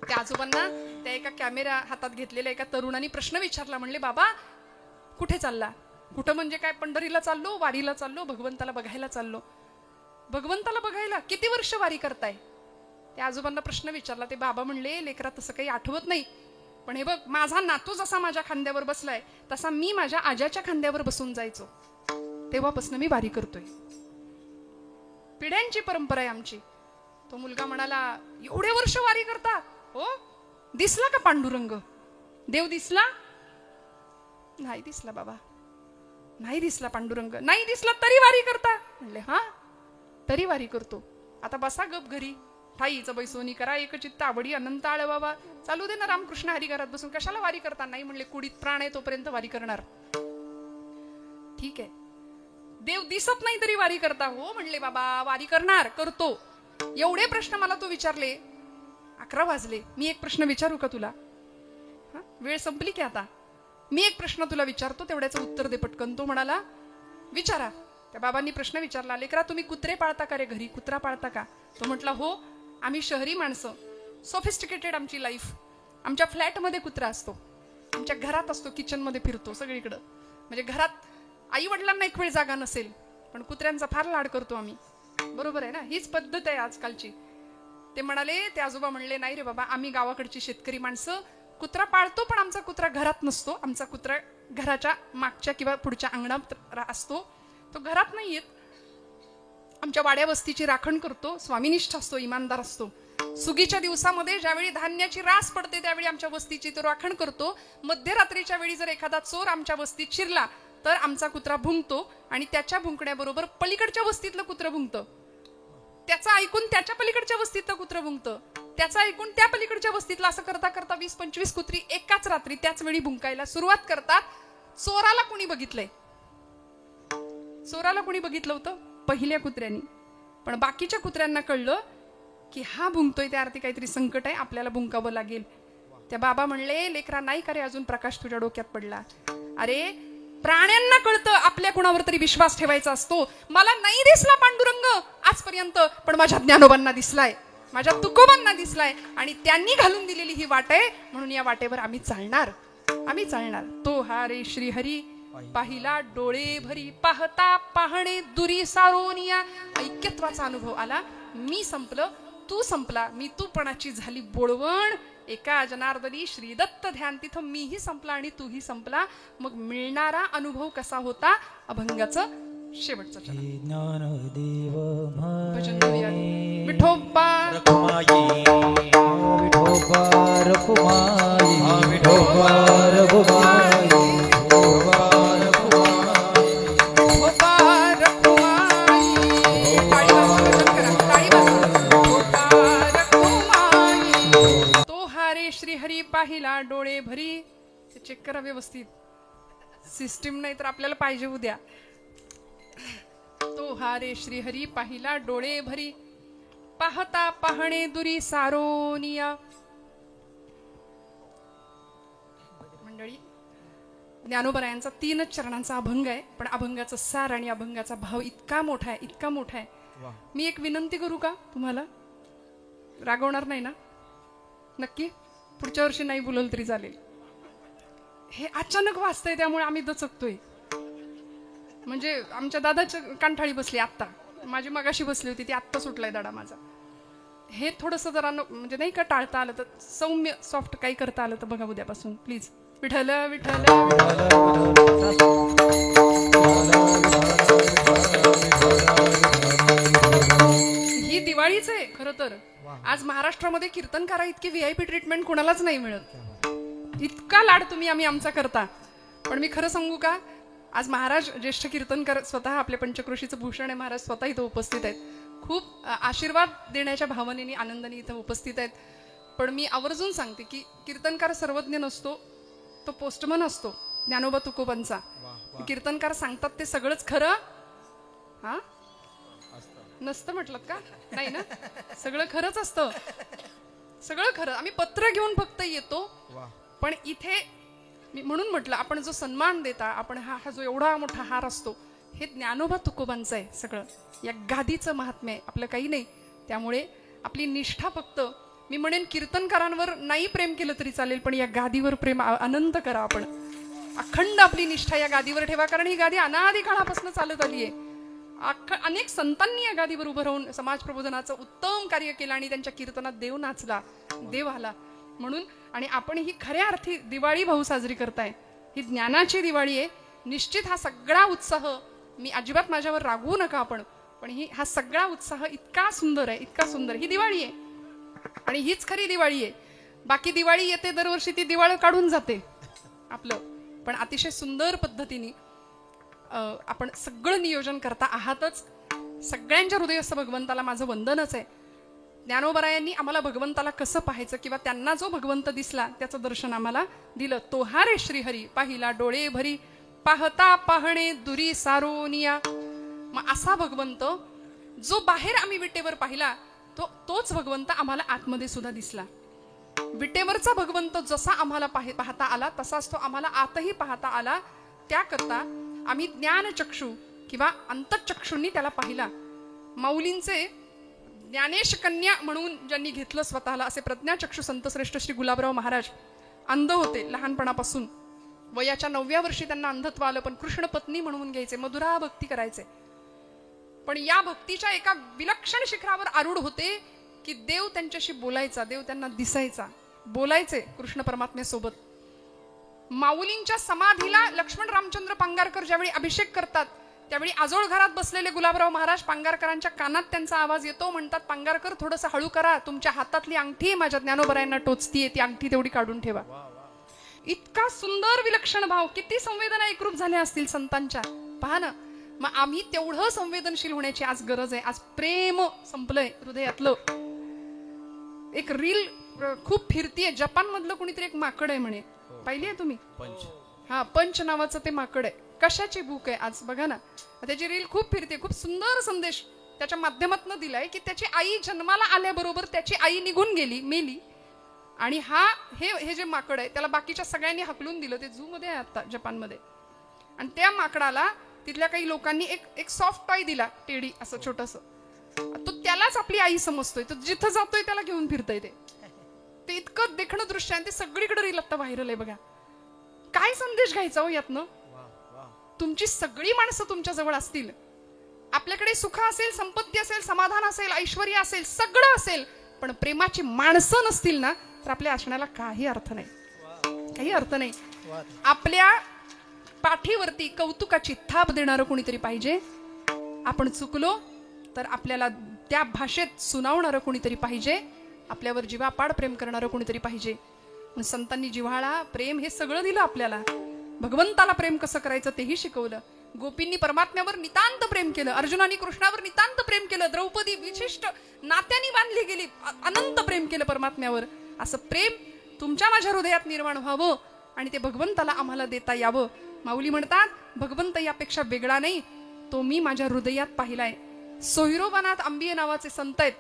त्या आजोबांना त्या एका कॅमेरा हातात घेतलेल्या एका तरुणाने प्रश्न विचारला. म्हणले, बाबा कुठे चालला? कुठं म्हणजे काय? पंढरीला चाललो, वारीला चाललो, भगवंताला बघायला चाललो. भगवंताला बघायला? किती वर्ष वारी करताय? त्या आजोबांना प्रश्न विचारला. ते बाबा म्हणले, लेकरा तसं काही आठवत नाही, पण हे बघ, माझा नातू जसा माझ्या खांद्यावर बसलाय तसा मी माझ्या आजाच्या खांद्यावर बसून जायचो, तेव्हापासून मी वारी करतोय. पिढ्यांची परंपरा आहे आमची. तो मुलगा म्हणाला, एवढे वर्ष वारी करता? हो. दिसला का पांडुरंग? देव दिसला? नाही दिसला बाबा, नाही दिसला पांडुरंग. नाही दिसला तरी वारी करता? म्हणले, हा तरी वारी करतो. आता बसा गप घरी, ठाईचं बैसोनी करा, एकचित्त आवडी अनंत आळ बाबा. चालू दे ना रामकृष्ण हरी घरात बसून, कशाला वारी करता? नाही म्हणले, कुडीत प्राण आहे तोपर्यंत वारी करणार. ठीक आहे, देव दिसत नाही तरी वारी करता? हो म्हणले बाबा, वारी करणार, करतो. एवढे प्रश्न मला तू विचारले, 11 वाजले. मी एक प्रश्न विचारू का तुला? वेळ संपली की आता? मी एक प्रश्न तुला विचारतो, तेवढ्याचं उत्तर दे पटकन. तो म्हणाला, विचारा. त्या बाबांनी प्रश्न विचारला, लेकरा तुम्ही कुत्रे पाळता का रे घरी? कुत्रा पाळता का? तो म्हटला, हो, आम्ही शहरी माणसं, सोफिस्टिकेटेड आमची लाईफ. आमच्या फ्लॅटमध्ये कुत्रा असतो, आमच्या घरात असतो, किचनमध्ये फिरतो सगळीकडं. म्हणजे घरात आई वडिलांना एक वेळ जागा नसेल, पण कुत्र्यांचा फार लाड करतो आम्ही. बरोबर आहे ना? हीच पद्धत आहे आजकालची. ते म्हणाले, ते आजोबा म्हणले, नाही रे बाबा, आम्ही गावाकडची शेतकरी माणसं कुत्रा पाळतो, पण आमचा कुत्रा घरात नसतो. आमचा कुत्रा घराच्या मागच्या किंवा पुढच्या अंगणात असतो, तो घरात नाही येत. आमच्या वाड्या वस्तीची राखण करतो, स्वामीनिष्ठ असतो, इमानदार असतो. सुगीच्या दिवसामध्ये ज्यावेळी धान्याची रास पडते त्यावेळी आमच्या वस्तीची तो राखण करतो. मध्यरात्रीच्या वेळी जर एखादा चोर आमच्या वस्तीत शिरला तर आमचा कुत्रा भुंकतो, आणि त्याच्या भुंकण्याबरोबर पलीकडच्या वस्तीतलं कुत्रं भुंकतं. त्याचं ऐकून त्याच्या पलीकडच्या वस्तीतलं कुत्रं भुंकतं, त्याचं ऐकून त्या पलीकडच्या वस्तीतलं. असं करता करता 20-25 कुत्री एकाच रात्री त्याच वेळी भुंकायला सुरुवात करतात. चोराला कोणी बघितलंय? चोराला कोणी बघितलं होतं? पहिल्या कुत्र्यांनी. पण बाकीच्या कुत्र्यांना कळलं की हा भुंकतोय, त्या अर्थी काहीतरी संकट आहे, आपल्याला भुंकावं लागेल. त्या बाबा म्हणले, लेकरा नाही का रे अजून प्रकाश तुझ्या डोक्यात पडला? अरे प्राण्यांना कळतं आपल्या कुणावर तरी विश्वास ठेवायचा असतो. मला नाही दिसला पांडुरंग आजपर्यंत, पण माझ्या ज्ञानोबांना दिसलाय, माझ्या तुकोबांना दिसलाय, आणि त्यांनी घालून दिलेली ही वाट आहे, म्हणून या वाटेवर आम्ही चालणार, आम्ही चालणार. तो हा रे श्रीहरी पाहिला डोळे भरी, पाहता पाहणे दुरी सारोनिया. ऐक्यत्वाचा अनुभव आला. मी संपलं, तू संपला, मी तूपणाची झाली बोळवण. एका जनार्दनी श्रीदत्त ध्यान, तिथं मीही संपला आणि तूही संपला. मग मिळणारा अनुभव कसा होता? अभंगाचं शेवटचं ज्ञानदेव भजन करूया. विठोबा रखुमाई, विठोबा रखुमाई, विठोबा रखुमाई, विठोबा रखुमाई, विठोबा रखुमाई. टाळी वाजवा, भजन करा, टाळी वाजवा. विठोबा रखुमाई, तो हारे श्रीहरी पाहिला डोळे भरी. चेक करा व्यवस्थित, सिस्टीम नाही तर आपल्याला पाहिजे उद्या. तो हारे श्रीहरी पाहिला डोळे भरी, पाहता पाहणे दुरी सारोनिया. मंडळी, ज्ञानोबरायांचा 3च चरणांचा अभंग आहे, पण अभंगाचं सार आणि अभंगाचा भाव इतका मोठा आहे, इतका मोठा आहे. मी एक विनंती करू का तुम्हाला? रागवणार नाही ना? नक्की? पुढच्या वर्षी नाही बोलल तरी चालेल. हे अचानक वाचतंय त्यामुळे आम्ही दचकतोय. म्हणजे आमच्या दादाच्या कानठाळी बसली आत्ता, माझी मगाशी बसली होती, ती आत्ता सुटलाय दाडा माझा. हे थोडंसं जरा म्हणजे नाही का टाळता आलं तर, सौम्य सॉफ्ट काही करता आलं तर बघा उद्यापासून प्लीज. विठ्ठल विठ्ठल ही दिवाळीच आहे खरं तर. आज महाराष्ट्रामध्ये कीर्तनकारा इतकी VIP ट्रीटमेंट कोणालाच नाही मिळत. इतका लाड तुम्ही आम्ही आमचा करता. पण मी खरं सांगू का, आज महाराज ज्येष्ठ कीर्तनकार स्वतः, आपल्या पंचक्रोशीचं भूषण आहे महाराज, स्वतः इथं उपस्थित आहेत. खूप आशीर्वाद देण्याच्या भावनेने आनंदाने इथं उपस्थित आहेत. पण मी आवर्जून सांगते की कीर्तनकार सर्वज्ञ नसतो, तो पोस्टमन असतो ज्ञानोबा तुकोबांचा. कीर्तनकार सांगतात ते सगळंच खरं हा नसतं म्हटलं का? नाही ना, सगळं खरंच असतं, सगळं खरं. आम्ही पत्र घेऊन फक्त येतो, पण इथे मी म्हणून म्हटलं, आपण जो सन्मान देता, आपण हा जो एवढा मोठा हार असतो, हे ज्ञानोबा तुकोबांचं आहे सगळं. या गादीचं महात्म्य आहे, आपलं काही नाही. त्यामुळे आपली निष्ठा फक्त, मी म्हणेन कीर्तनकारांवर नाही प्रेम केलं तरी चालेल, पण या गादीवर प्रेम अनंत करा. आपण अखंड आपली निष्ठा या गादीवर ठेवा, कारण ही गादी अनादी काळापासून चालत आली आहे. अनेक संतांनी या गादीवर उभं राहून समाज प्रबोधनाचं उत्तम कार्य केलं, आणि त्यांच्या कीर्तनात देव नाचला, देव आला. म्हणून आणि आपण ही खऱ्या अर्थी दिवाळी भाऊ साजरी करताय, ही ज्ञानाची दिवाळी आहे. निश्चित हा सगळा उत्साह, मी अजिबात माझ्यावर रागवू नका आपण, पण हा सगळा उत्साह इतका सुंदर आहे, इतका सुंदर. ही दिवाळी आहे आणि हीच खरी दिवाळी आहे. बाकी दिवाळी येते दरवर्षी, ती दिवाळ काढून जाते आपलं. पण अतिशय सुंदर पद्धतीने आपण सगळं नियोजन करता आहातच. सगळ्यांच्या हृदयस्थ भगवंताला माझं वंदनच आहे. ज्ञानोबरायांनी आम्हाला भगवंताला कसं पाहायचं किंवा त्यांना जो भगवंत दिसला त्याचं दर्शन आम्हाला दिलं. तोहारे श्रीहरी पाहिला डोळे भरी, पाहता पाहणे दुरी सारोनिया. मग असा भगवंत जो बाहेर आम्ही विटेवर पाहिला तोच भगवंत आम्हाला आतमध्ये सुद्धा दिसला. विटेवरचा भगवंत जसा आम्हाला पाहता आला तसाच तो आम्हाला आतही पाहता आला. त्याकरता आम्ही ज्ञानचक्षु किंवा अंतःचक्षूंनी त्याला पाहिला. माऊलींचे ज्ञानेश कन्या म्हणून ज्यांनी घेतलं स्वतःला असे प्रज्ञाचक्षु संतश्रेष्ठ श्री गुलाबराव महाराज अंध होते लहानपणापासून. वयाच्या 9व्या वर्षी त्यांना अंधत्व आलं, पण कृष्ण पत्नी म्हणून घ्यायचे, मधुरा भक्ती करायचे. पण या भक्तीच्या एका विलक्षण शिखरावर आरूढ होते की देव त्यांच्याशी बोलायचा, देव त्यांना दिसायचा, बोलायचे कृष्ण परमात्म्यासोबत. माऊलींच्या समाधीला लक्ष्मण रामचंद्र पांगारकर ज्यावेळी अभिषेक करतात त्यावेळी आजोळ घरात बसलेले गुलाबराव महाराज पांगारकरांच्या कानात त्यांचा आवाज येतो. म्हणतात, पांगारकर थोडंसं हळू करा, तुमच्या हातातली अंगठी माझ्या ज्ञानोबरायांना टोचतीये, ती अंगठी तेवढी काढून ठेवा. इतका सुंदर विलक्षण भाव, किती संवेदना एकरूप झाल्या असतील संतांच्या, पहा ना. मग आम्ही तेवढं संवेदनशील होण्याची आज गरज आहे. आज प्रेम संपलंय हृदयातलं. एक रील खूप फिरतीये, जपान मधलं कोणीतरी एक माकड आहे म्हणे, पाहिली आहे तुम्ही? हा, पंच नावाचं ते माकड आहे. कशाची भूक आहे आज बघा ना. त्याची रील खूप फिरते. खूप सुंदर संदेश त्याच्या माध्यमातून दिलाय की त्याची आई जन्माला आल्याबरोबर त्याची आई निघून गेली, मेली, आणि हे जे माकड आहे त्याला बाकीच्या सगळ्यांनी हकलून दिलं. ते झू मध्ये आहे आता जपानमध्ये. आणि त्या माकडाला तिथल्या काही लोकांनी एक सॉफ्ट टॉय दिला, टेडी असं छोटस. तो त्यालाच आपली आई समजतोय, तो जिथं जातोय त्याला घेऊन फिरतोय. ते इतकं देखणं दृश्य आहे. ते सगळीकडे रील आता व्हायरल आहे बघा. काय संदेश घ्यायचा हो यातनं? तुमची सगळी माणसं तुमच्या जवळ असतील, आपल्याकडे सुख असेल, संपत्ती असेल, समाधान असेल, ऐश्वर्य असेल, सगळं असेल, पण प्रेमाची माणसं नसतील ना तर आपल्या असण्याला काही अर्थ नाही, काही अर्थ नाही. आपल्या पाठीवरती कौतुकाची थाप देणारं कोणीतरी पाहिजे. आपण चुकलो तर आपल्याला त्या भाषेत सुनावणारं कोणीतरी पाहिजे. आपल्यावर जीवापाड प्रेम करणारं कोणीतरी पाहिजे. संतांनी जिव्हाळा, प्रेम हे सगळं दिलं आपल्याला. भगवंताला प्रेम कसं करायचं तेही शिकवलं. गोपींनी परमात्म्यावर नितांत प्रेम केलं, अर्जुनानी कृष्णावर नितांत प्रेम केलं, द्रौपदी विशिष्ट नात्यानी बांधली गेली, अनंत प्रेम केलं परमात्म्यावर. असं प्रेम तुमच्या माझ्या हृदयात निर्माण व्हावं आणि ते भगवंताला आम्हाला देता यावं. माऊली म्हणतात, भगवंत यापेक्षा वेगळा नाही, तो मी माझ्या हृदयात पाहिलाय. सोहिरोबानाथ आंबिये नावाचे संत आहेत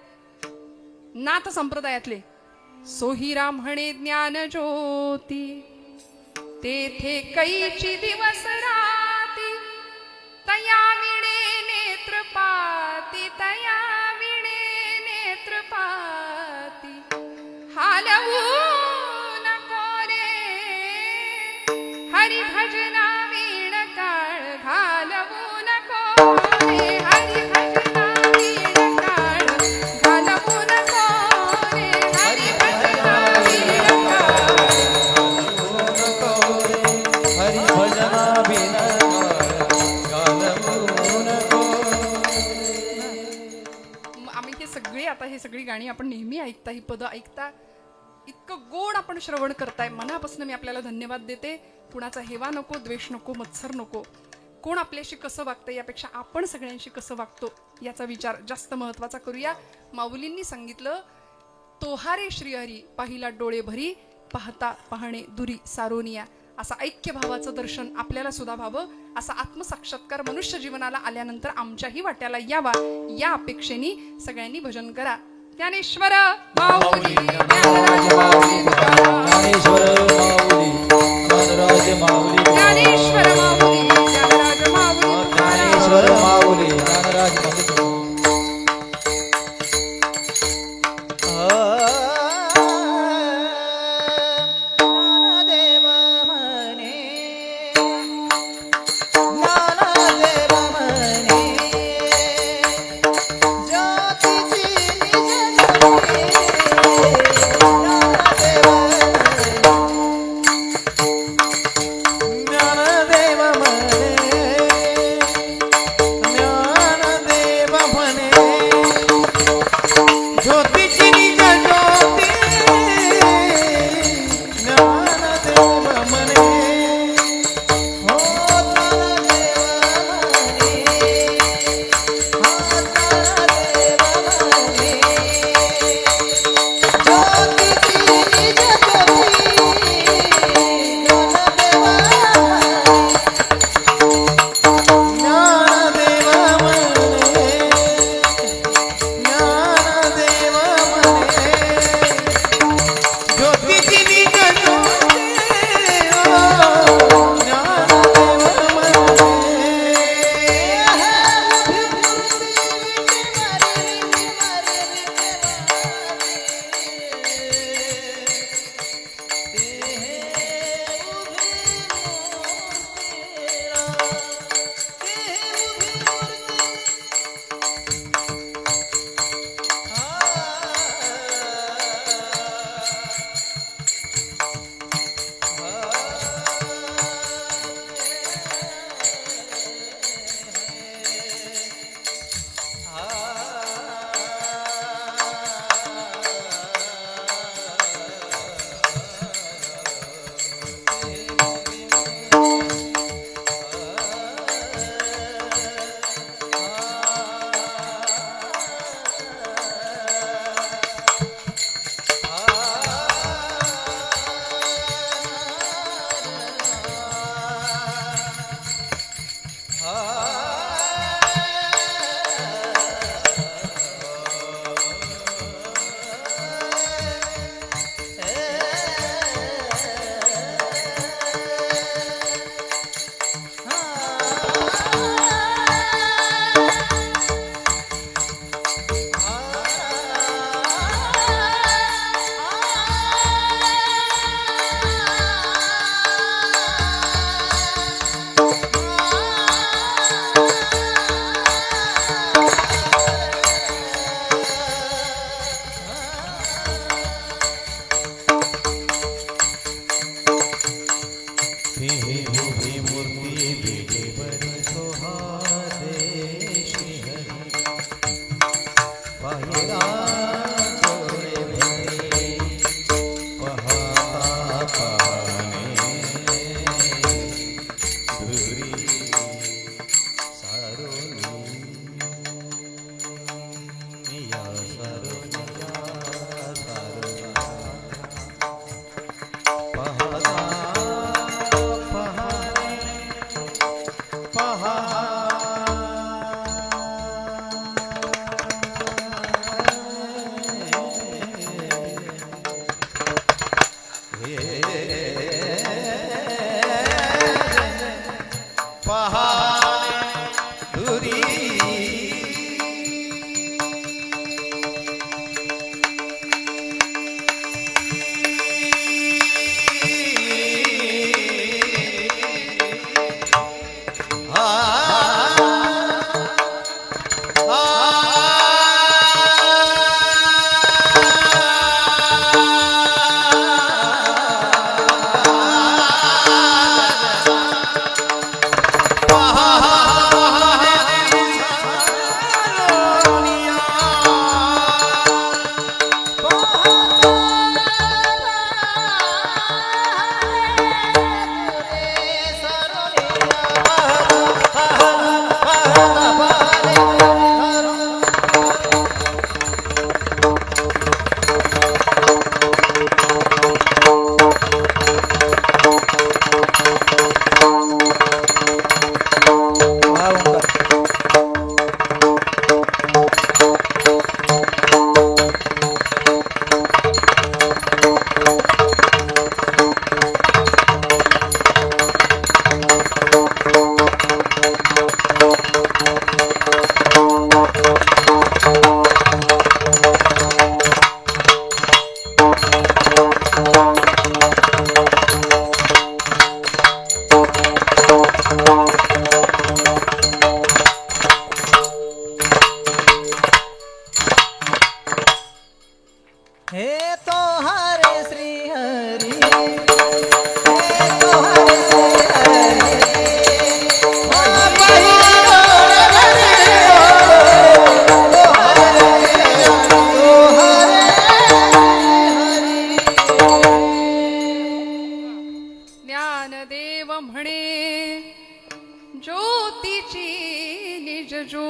नाथ संप्रदायातले. सोहिरा म्हणे ज्ञान ज्योती, तेथे कैची दिवस राती, तया विणे नेत्रपाती, तया विणे नेत्रपाती. हालवू नको रे हरी भजना वीण काळ, घालवू नको रे हरी भजना वीण काळ, घालवू नको रे हरी भजना वीण आता हे सगळी गाणी आपण नेहमी ऐकता, ही पद ऐकता, इतकं गोड आपण श्रवण करताय. मनापासून मी आपल्याला धन्यवाद देते. कुणाचा हेवा नको, द्वेष नको, मत्सर नको. कोण आपल्याशी कसं वागतं यापेक्षा आपण सगळ्यांशी कसं वागतो याचा विचार जास्त महत्वाचा करूया. माऊलींनी सांगितलं, तोहारे श्रीहरी पाहिला डोळे भरी, पाहता पाहणे दुरी सारोनिया. असं ऐक्य भावाचं दर्शन आपल्याला सुद्धा व्हावं, असा आत्मसाक्षात्कार मनुष्य जीवनाला आल्यानंतर आमच्याही वाट्याला यावा, या अपेक्षेने सगळ्यांनी भजन करा. ज्ञानेश्वर माऊली, ज्ञानराज माऊली, ज्ञानेश्वर माऊली, ज्ञानराज माऊली, ज्ञानेश्वर माऊली, ज्ञानराज माऊली, ज्ञानेश्वर माऊली, ज्ञानराज माऊली.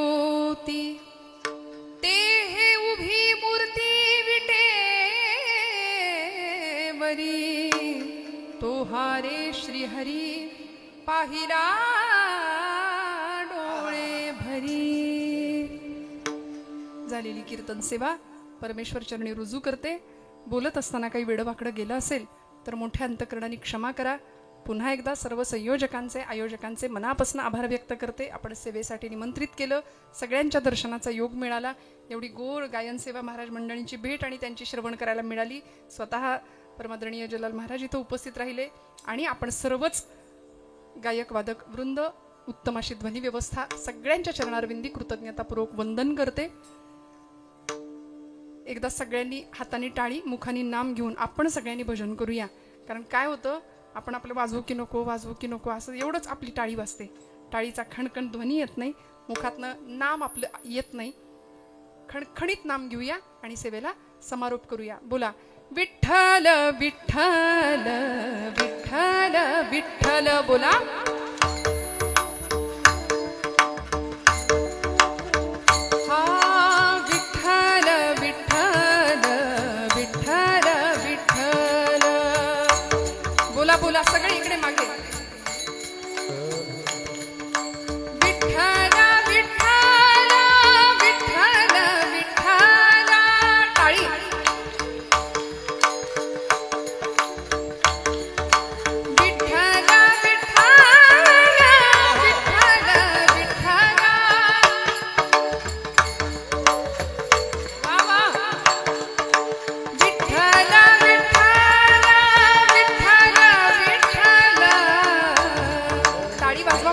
ज्योती ते हे उभी मूर्ती विटेवरी तो हारे श्रीहरी पाहिला डोळे भरी. झालेली कीर्तन सेवा परमेश्वर चरणी रुजू करते. बोलत असताना काही वेडवाकडं गेलं असेल तर मोठ्या अंतकरणाने क्षमा करा. पुन्हा एकदा सर्व संयोजकांचे आयोजकांचे मनापासून आभार व्यक्त करते. आपण सेवेसाठी निमंत्रित केलं, सगळ्यांच्या दर्शनाचा योग मिळाला. एवढी गोड गायन सेवा महाराज मंडळींची भेट आणि त्यांची श्रवण करायला मिळाली. स्वतः परमादरणीय जलाल महाराज इथं उपस्थित राहिले आणि आपण सर्वच गायक वादक वृंद, उत्तम अशी ध्वनी व्यवस्था, सगळ्यांच्या चरणारविंदी कृतज्ञतापूर्वक वंदन करते. एकदा सगळ्यांनी हाताने टाळी मुखाने नाम घेऊन आपण सगळ्यांनी भजन करूया. कारण काय होतं, आपण आपलं वाजवू की नको असं एवढंच आपली टाळी वाजते. टाळीचा खणखण ध्वनी येत नाही, मुखातनं नाम आपलं येत नाही. खणखणीत नाम घेऊया आणि सेवेला समारोप करूया. बोला विठ्ठल विठ्ठल विठ्ठल विठ्ठल. बोला बोला सगळे इकडे मागे. विठ्ठल विठ्ठल विठ्ठल विठ्ठल. टाळी. विठ्ठल विठ्ठल विठ्ठल विठ्ठल. वा वा. विठ्ठल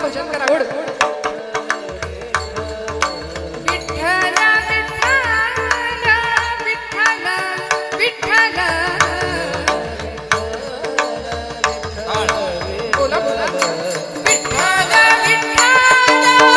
भजन करा. गोड. विठ्ठल विठ्ठल विठ्ठल विठ्ठल. बोला बोला. विठ्ठल विठ्ठल विठ्ठल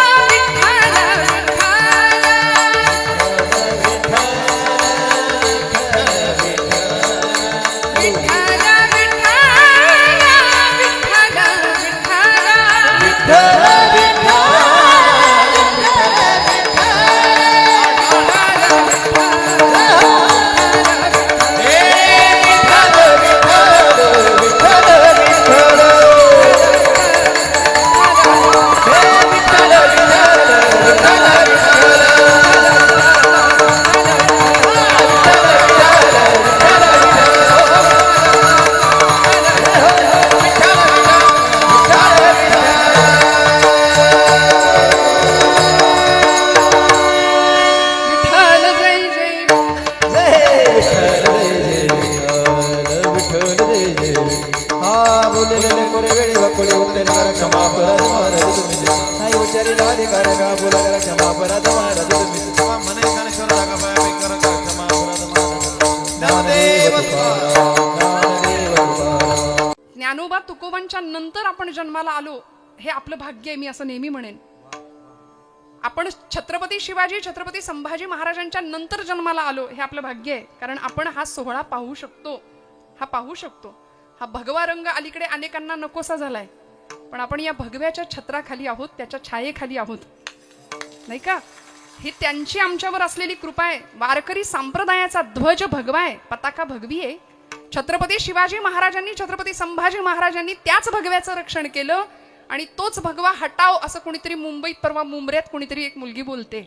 ज्ञानोबा तुकोबांच्या नंतर आपण जन्माला आलो हे आपलं भाग्य आहे. मी असं नेहमी म्हणेन. आपण छत्रपती शिवाजी छत्रपती संभाजी महाराजांच्या नंतर जन्माला आलो हे आपलं भाग्य आहे. कारण आपण हा सोहळा पाहू शकतो. हा भगवा रंग अलीकडे अनेकांना नकोसा झालाय, पण आपण या भगव्याच्या छत्राखाली आहोत, त्याच्या छायेखाली आहोत, नाही का? ही त्यांची आमच्यावर असलेली कृपा आहे. वारकरी संप्रदायाचा ध्वज भगवा आहे, पताका भगवी आहे. छत्रपती शिवाजी महाराजांनी छत्रपती संभाजी महाराजांनी त्याच भगव्याचं रक्षण केलं आणि तोच भगवा हटाव असं कोणीतरी मुंबईत परवा मुंबऱ्यात कोणीतरी एक मुलगी बोलते.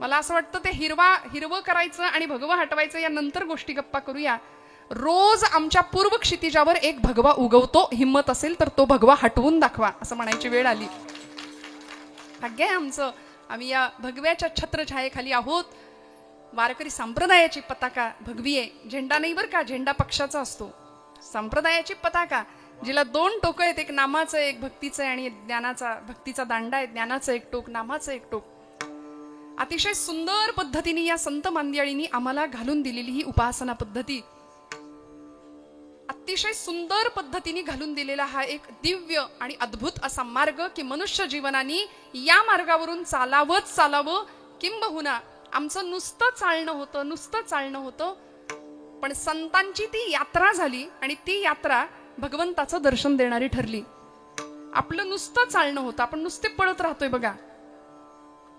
मला असं वाटतं ते हिरवं करायचं आणि भगवा हटवायचं या नंतर गोष्टी गप्पा करूया. रोज आमच्या पूर्व क्षितिजावर एक भगवा उगवतो, हिम्मत असेल तर तो भगवा हटवून दाखवा असं म्हणायची वेळ आली. भाग्य आहे आमचं, आम्ही या भगव्याच्या छत्रछायेखाली आहोत. वारकरी संप्रदायाची पताका भगवी आहे. झेंडा नाही बरं का, झेंडा पक्षाचा असतो. संप्रदायाची पताका जिला दोन टोकं आहेत, एक नामाचं एक भक्तीचं आणि ज्ञानाचा. भक्तीचा दांडा आहे, ज्ञानाचं एक टोक, नामाचं एक टोक. अतिशय सुंदर पद्धतीने या संत मांदियाळींनी आम्हाला घालून दिलेली ही उपासना पद्धती, अतिशय सुंदर पद्धतीने घालून दिलेला हा एक दिव्य आणि अद्भुत असा मार्ग की मनुष्य जीवनाने या मार्गावरून चालावं. किंबहुना आमचं नुसतं चालणं होतं, पण संतांची ती यात्रा झाली आणि ती यात्रा भगवंताचं दर्शन देणारी ठरली. आपलं नुसतं चालणं होतं, आपण नुसते पळत राहतोय बघा.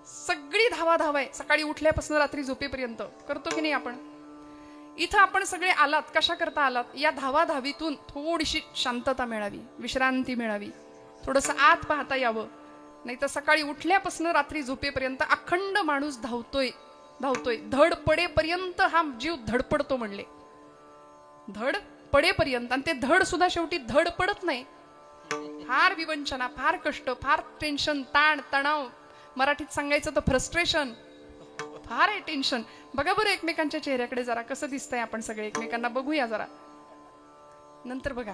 सगळी धावाधाव आहे, सकाळी उठल्यापासून रात्री झोपेपर्यंत. करतो की नाही आपण? इथं आपण सगळे आलात, कशा करता आलात? या धावाधावीतून थोडीशी शांतता मिळावी, विश्रांती मिळावी, थोडंसं आत पाहता यावं. नाही तर सकाळी उठल्यापासून रात्री झोपेपर्यंत अखंड माणूस धावतोय. धड पडेपर्यंत हा जीव धडपडतो म्हणले. धड पडेपर्यंत. आणि ते धड सुद्धा शेवटी धड पडत नाही. फार विवंचना, फार कष्ट, फार टेन्शन, ताण तणाव, मराठीत सांगायचं तर फ्रस्ट्रेशन, फार आहे टेन्शन. बघा बरं एकमेकांच्या चेहऱ्याकडे जरा, कसं दिसतंय आपण सगळे एकमेकांना बघूया जरा, नंतर बघा.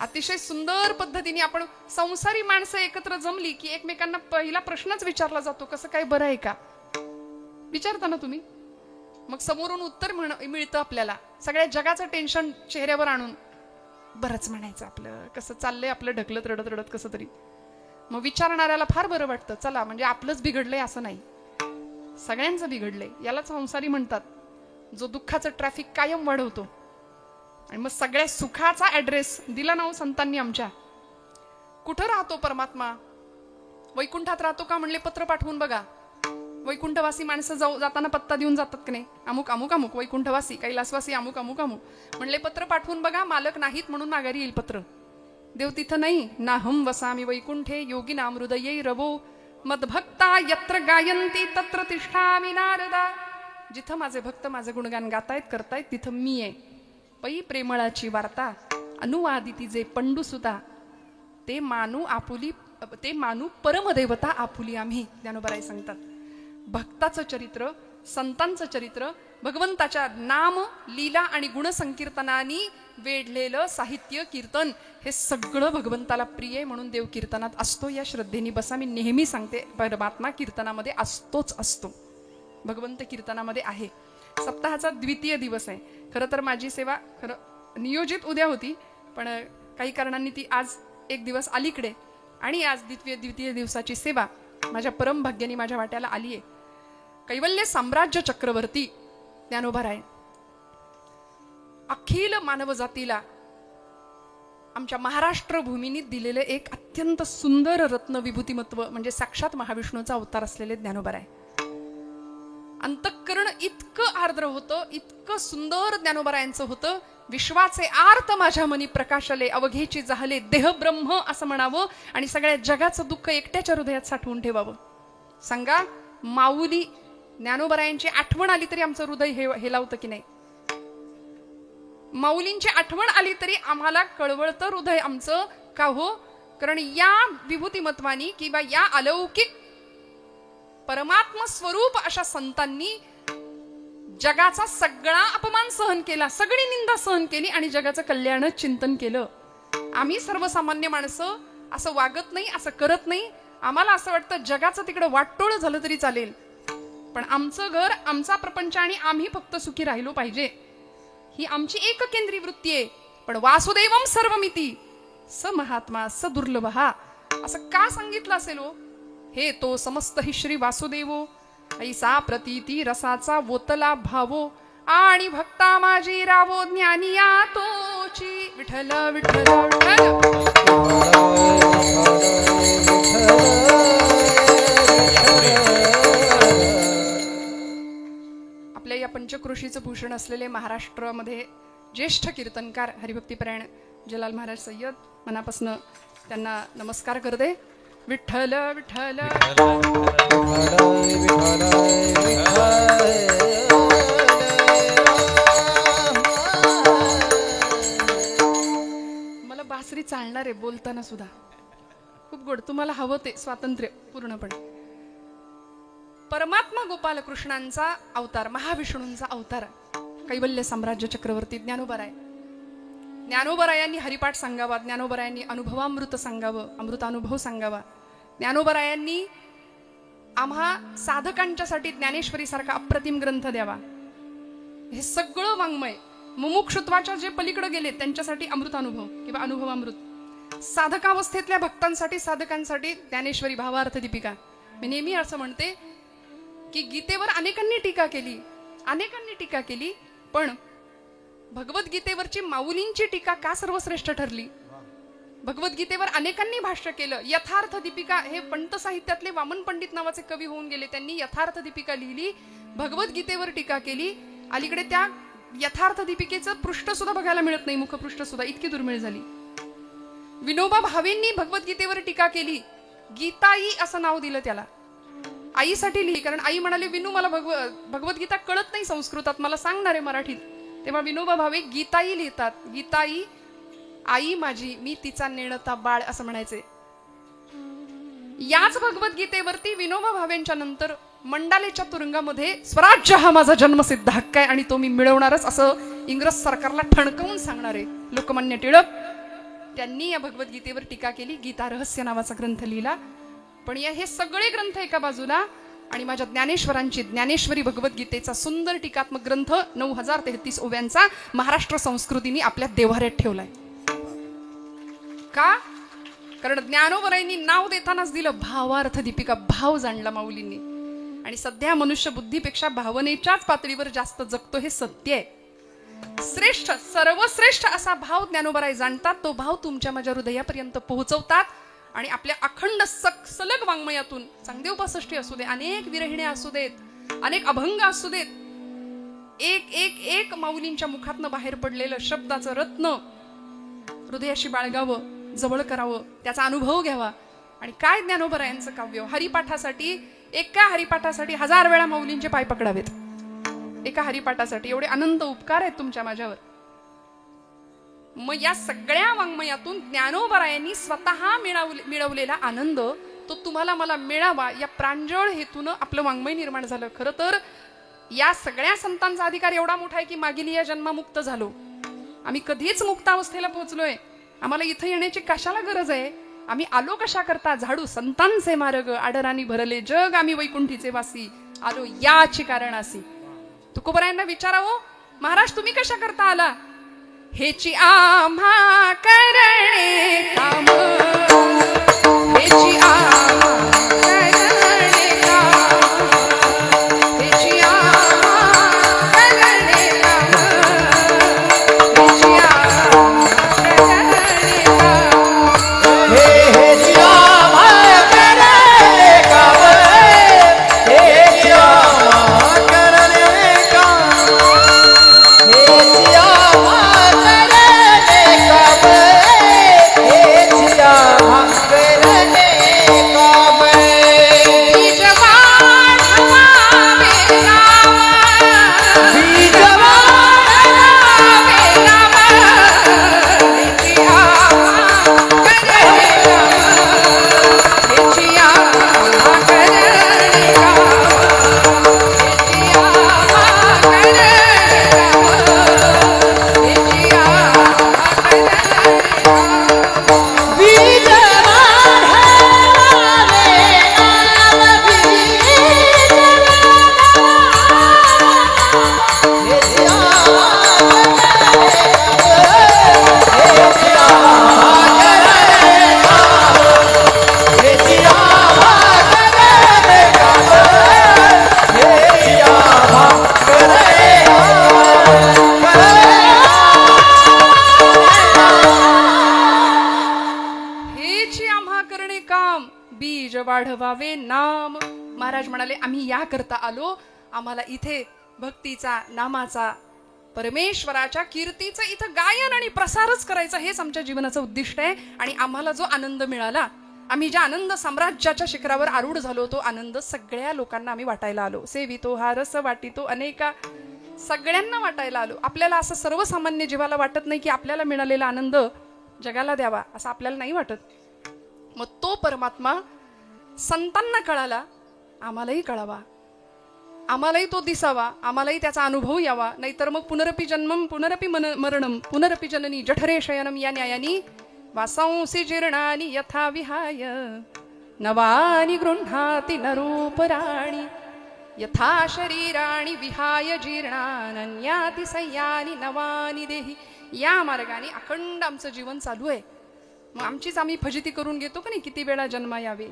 अतिशय सुंदर पद्धतीने आपण संसारी माणसं एकत्र जमली की एकमेकांना पहिला प्रश्नच विचारला जातो, कसं काय, बरं आहे का? विचारता ना तुम्ही? मग समोरून उत्तर मिळतं आपल्याला. सगळ्या जगाचं टेन्शन चेहऱ्यावर आणून बरंच म्हणायचं आपलं, कसं चाललंय आपलं ढकलत रडत रडत कसं तरी. मग विचारणाऱ्याला फार बरं वाटतं, चला म्हणजे आपलंच बिघडलंय असं नाही, सगळ्यांचं बिघडलंय. यालाच संसारी म्हणतात, जो दुःखाचं ट्रॅफिक कायम वाढवतो. आणि मग सगळ्या सुखाचा ऍड्रेस दिला ना हो संतांनी आमच्या. कुठं राहतो परमात्मा? वैकुंठात राहतो का म्हणले, पत्र पाठवून बघा. वैकुंठवासी माणसं जाताना पत्ता देऊन जातात की नाही, अमुक अमुक अमुक वैकुंठवासी, कैलासवासी अमुक अमुक अमुक. म्हणले पत्र पाठवून बघा, मालक नाहीत म्हणून माघारी येईल पत्र. देव तिथं नाही. नाहम वसामी वैकुंठे योगिनाम हृदये रवो मदभक्ता यत्र गायंती तत्र तिष्ठामि नारदा. जिथं माझे भक्त माझे गुणगान गातायत करतायत तिथं मी आहे. पै प्रेमळाची वार्ता अनुवादिती जे पंडुसुता, ते मानू परमदेवता आपुली आम्ही. ज्ञानोबाराय सांगतात, भक्ताचं चरित्र, संतांचं चरित्र, भगवंताच्या नाम लीला आणि गुणसंकीर्तनानी वेढलेलं साहित्य कीर्तन, हे सगळं भगवंताला प्रिय आहे म्हणून देव कीर्तनात असतो. या श्रद्धेने बसा. मी नेहमी सांगते, परमात्मा कीर्तनामध्ये असतोच असतो, भगवंत कीर्तनामध्ये आहे. सप्ताहाचा द्वितीय दिवस आहे. खरं तर माझी सेवा नियोजित उद्या होती, पण काही कारणांनी ती आज एक दिवस अलीकडे, आणि आज द्वितीय दिवसाची सेवा माझ्या परम भाग्याने माझ्या वाट्याला आली आहे. कैवल्य साम्राज्य चक्रवर्ती ज्ञानोबाराय अखिल मानव जातीला आमच्या महाराष्ट्र भूमीने दिलेले एक अत्यंत सुंदर रत्न विभूतिमत्व म्हणजे साक्षात महाविष्णूचा अवतार असलेले ज्ञानोबाराय. अंतःकरण इतकं आर्द्र होतं, इतकं सुंदर ज्ञानोबारायांचं होतं. विश्वाचे आर्त माझ्या मनी प्रकाशले, अवघेची जाहले देह ब्रह्म असं म्हणावं आणि सगळ्या जगाचं दुःख एकट्याच्या हृदयात साठवून ठेवावं. सांगा, माऊली ज्ञानोबारायांची आठवण आली तरी आमचं हृदय हेलावतं की नाही? माऊलींची आठवण आली तरी आम्हाला कळवळतं हृदय आमचं, का हो? कारण या विभूतिमत्वानी किंवा या अलौकिक परमात्म स्वरूप अशा संतांनी जगाचा सगळा अपमान सहन केला, सगळी निंदा सहन केली आणि जगाचं कल्याण चिंतन केलं. आम्ही सर्वसामान्य माणसं असं वागत नाही, असं करत नाही. आम्हाला असं वाटतं जगाचं तिकडे वाटोळ झालं तरी चालेल, पण आमचं घर, आमचा प्रपंच आणि आम्ही फक्त सुखी राहिलो पाहिजे, ही आमची एककेंद्री वृत्ती आहे. पण वासुदेवम सर्वमिती स महात्मा स दुर्लभ, असं का सांगितलं असेल हो? हे तो समस्त हि श्री वासुदेवो, ऐसा प्रतीती रसाचा वोतला भावो, आणि भक्ता माझी रावो ज्ञानिया तोची. विठ्ठल विठ्ठल आपल्या या पंचक्रोशीचं भूषण असलेले महाराष्ट्रामध्ये ज्येष्ठ कीर्तनकार हरिभक्तीपरायण जलाल महाराज सय्यद, मनापासून त्यांना नमस्कार करते. विठ्ठल विठ्ठल मला बासरी चालणार आहे बोलताना सुद्धा, खूप गोड. तुम्हाला हवं ते स्वातंत्र्य पूर्णपणे. परमात्मा गोपाल कृष्णांचा अवतार, महाविष्णूंचा अवतार, कैवल्य साम्राज्य चक्रवर्ती ज्ञानोबाराय. ज्ञानोबारायांनी हरिपाठ सांगावा, ज्ञानोबारायांनी अनुभवामृत सांगावं, अमृतानुभव सांगावा. ज्ञानोबारायांनी आम्हा साधकांच्यासाठी ज्ञानेश्वरी सारखा अप्रतिम ग्रंथ द्यावा. हे सगळं वाङ्मय मुमुक्षुत्वाच्या जे पलीकडे गेले त्यांच्यासाठी अमृतानुभव किंवा अनुभवामृत, साधकावस्थेतल्या भक्तांसाठी साधकांसाठी ज्ञानेश्वरी भावार्थ दीपिका. मी नेहमी असं म्हणते की गीतेवर अनेकांनी टीका केली, पण भगवद्गीतेवरची माऊलींची टीका का सर्वश्रेष्ठ ठरली? भगवद्गीतेवर अनेकांनी भाष्य केलं. यथार्थ दीपिका हे पंत साहित्यातले वामन पंडित नावाचे कवी होऊन गेले. त्यांनी यथार्थ दीपिका लिहिली, भगवद्गीतेवर टीका केली. अलीकडे त्या यथार्थ दीपिकेचं पृष्ठ सुद्धा बघायला मिळत नाही, मुखपृष्ठ सुद्धा इतकी दुर्मिळ झाली. विनोबा भावेंनी भगवद्गीतेवर टीका केली, गीताई असं नाव दिलं त्याला. आईसाठी लिहिली, कारण आई म्हणाली विनू मला भगवद्गीता कळत नाही संस्कृतात, मला सांगणार आहे मराठीत. तेव्हा विनोबा भावे गीताई लिहितात. गीताई आई माझी, मी तिचा नेणता बाळ असं म्हणायचे. याच भगवद्गीतेवरती विनोबा भावेंच्या नंतर मंडालेच्या तुरुंगामध्ये स्वराज्य हा माझा जन्मसिद्ध हक्क आहे आणि तो मी मिळवणारच असं इंग्रज सरकारला ठणकावून सांगणारे लोकमान्य टिळक, त्यांनी या भगवद्गीतेवर टीका केली. गीता रहस्य नावाचा ग्रंथ लिहिला. पण या हे सगळे ग्रंथ एका बाजूला आणि माझ्या ज्ञानेश्वरांची ज्ञानेश्वरी भगवद्गीतेचा सुंदर टीकात्मक ग्रंथ 9033 ओव्यांचा महाराष्ट्र संस्कृतीने आपल्या देव्हाऱ्यात ठेवलाय. का? कारण ज्ञानोबरायांनी नाव देतानाच दिलं भावार्थ दीपिका, भाव जाणला माऊलींनी. आणि सध्या मनुष्य बुद्धीपेक्षा भावनेच्याच पातळीवर जास्त जगतो, हे सत्य आहे. श्रेष्ठ, सर्वश्रेष्ठ असा भाव ज्ञानोबराय जाणतात. तो भाव तुमच्या माझ्या हृदयापर्यंत पोहोचवतात आणि आपल्या अखंड सलग वाङ्मयातून चांगदेव 65 असू दे, अनेक विरहिणे असू देत, अनेक अभंग असू देत, एक एक एक माऊलींच्या मुखातनं बाहेर पडलेलं शब्दाचं रत्न हृदयाशी बाळगावं, जवळ करावं, त्याचा अनुभव घ्यावा. आणि काय ज्ञानोबरायांचं काव्य, हरिपाठासाठी, एका हरिपाठासाठी 1000 वेळा माऊलींचे पाय पकडावेत. एका हरिपाठासाठी एवढे अनंत उपकार आहेत तुमच्या माझ्यावर. मग या सगळ्या वाङ्मयातून ज्ञानोबरायांनी स्वतः मिळवलेला आनंद तो तुम्हाला मला मिळावा या प्रांजळ हेतून आपलं वाङ्मय निर्माण झालं. खरं तर या सगळ्या संतांचा अधिकार एवढा मोठा आहे की मागील या जन्मामुक्त झालो, आम्ही कधीच मुक्तावस्थेला पोहोचलोय. आम्हाला इथं येण्याची कशाला गरज आहे? आम्ही आलो कशा करता? झाडू संतांचे मार्ग, आडरांनी भरले जग, आम्ही वैकुंठीचे वासी, आलो याची कारणासी. तुकोबरायांना विचारावं, महाराज तुम्ही कशा करता आला? हेची आम्हा करणे काम, हेची आम्हा करणे काम, हेची आम्हा करणे काम, हेची आम्हा करणे काम. हेची आम्हा करणे काम, हेची आम्हा करणे काम, हेची आम्हा बीज वाढवावे नाम. महाराज म्हणाले आम्ही या करता आलो, आम्हाला इथे भक्तीचा, नामाचा, परमेश्वराच्या कीर्तीचं इथं गायन आणि प्रसारच करायचं, हेच आमच्या जीवनाचं उद्दिष्ट आहे. आणि आम्हाला जो आनंद मिळाला, आम्ही ज्या आनंद साम्राज्याच्या शिखरावर आरूढ झालो, तो आनंद सगळ्या लोकांना आम्ही वाटायला आलो. सेवितो हा रस वाटितो अनेका, सगळ्यांना वाटायला आलो. आपल्याला असं सर्वसामान्य जीवाला वाटत नाही की आपल्याला मिळालेला आनंद जगाला द्यावा, असं आपल्याला नाही वाटत. मग तो परमात्मा संतांना कळाला, आम्हालाही कळावा, आम्हालाही तो दिसावा, आम्हालाही त्याचा अनुभव यावा. नाहीतर मग पुनरपि जन्मम पुनरपि मरणम पुनरपि जननी जठरे शयनम या न्यायानी वासांसी जीर्णानि यथा विहाय नवानि गृह्णाति नरूपराणि यथा शरीराणि विहाय जीर्णानन्याति सय्यानि नवानि देहि. या मार्गाने अखंड आमचं जीवन चालू आहे. मग आमचीच आम्ही फजिती करून घेतो का नाही, किती वेळा जन्म यावे.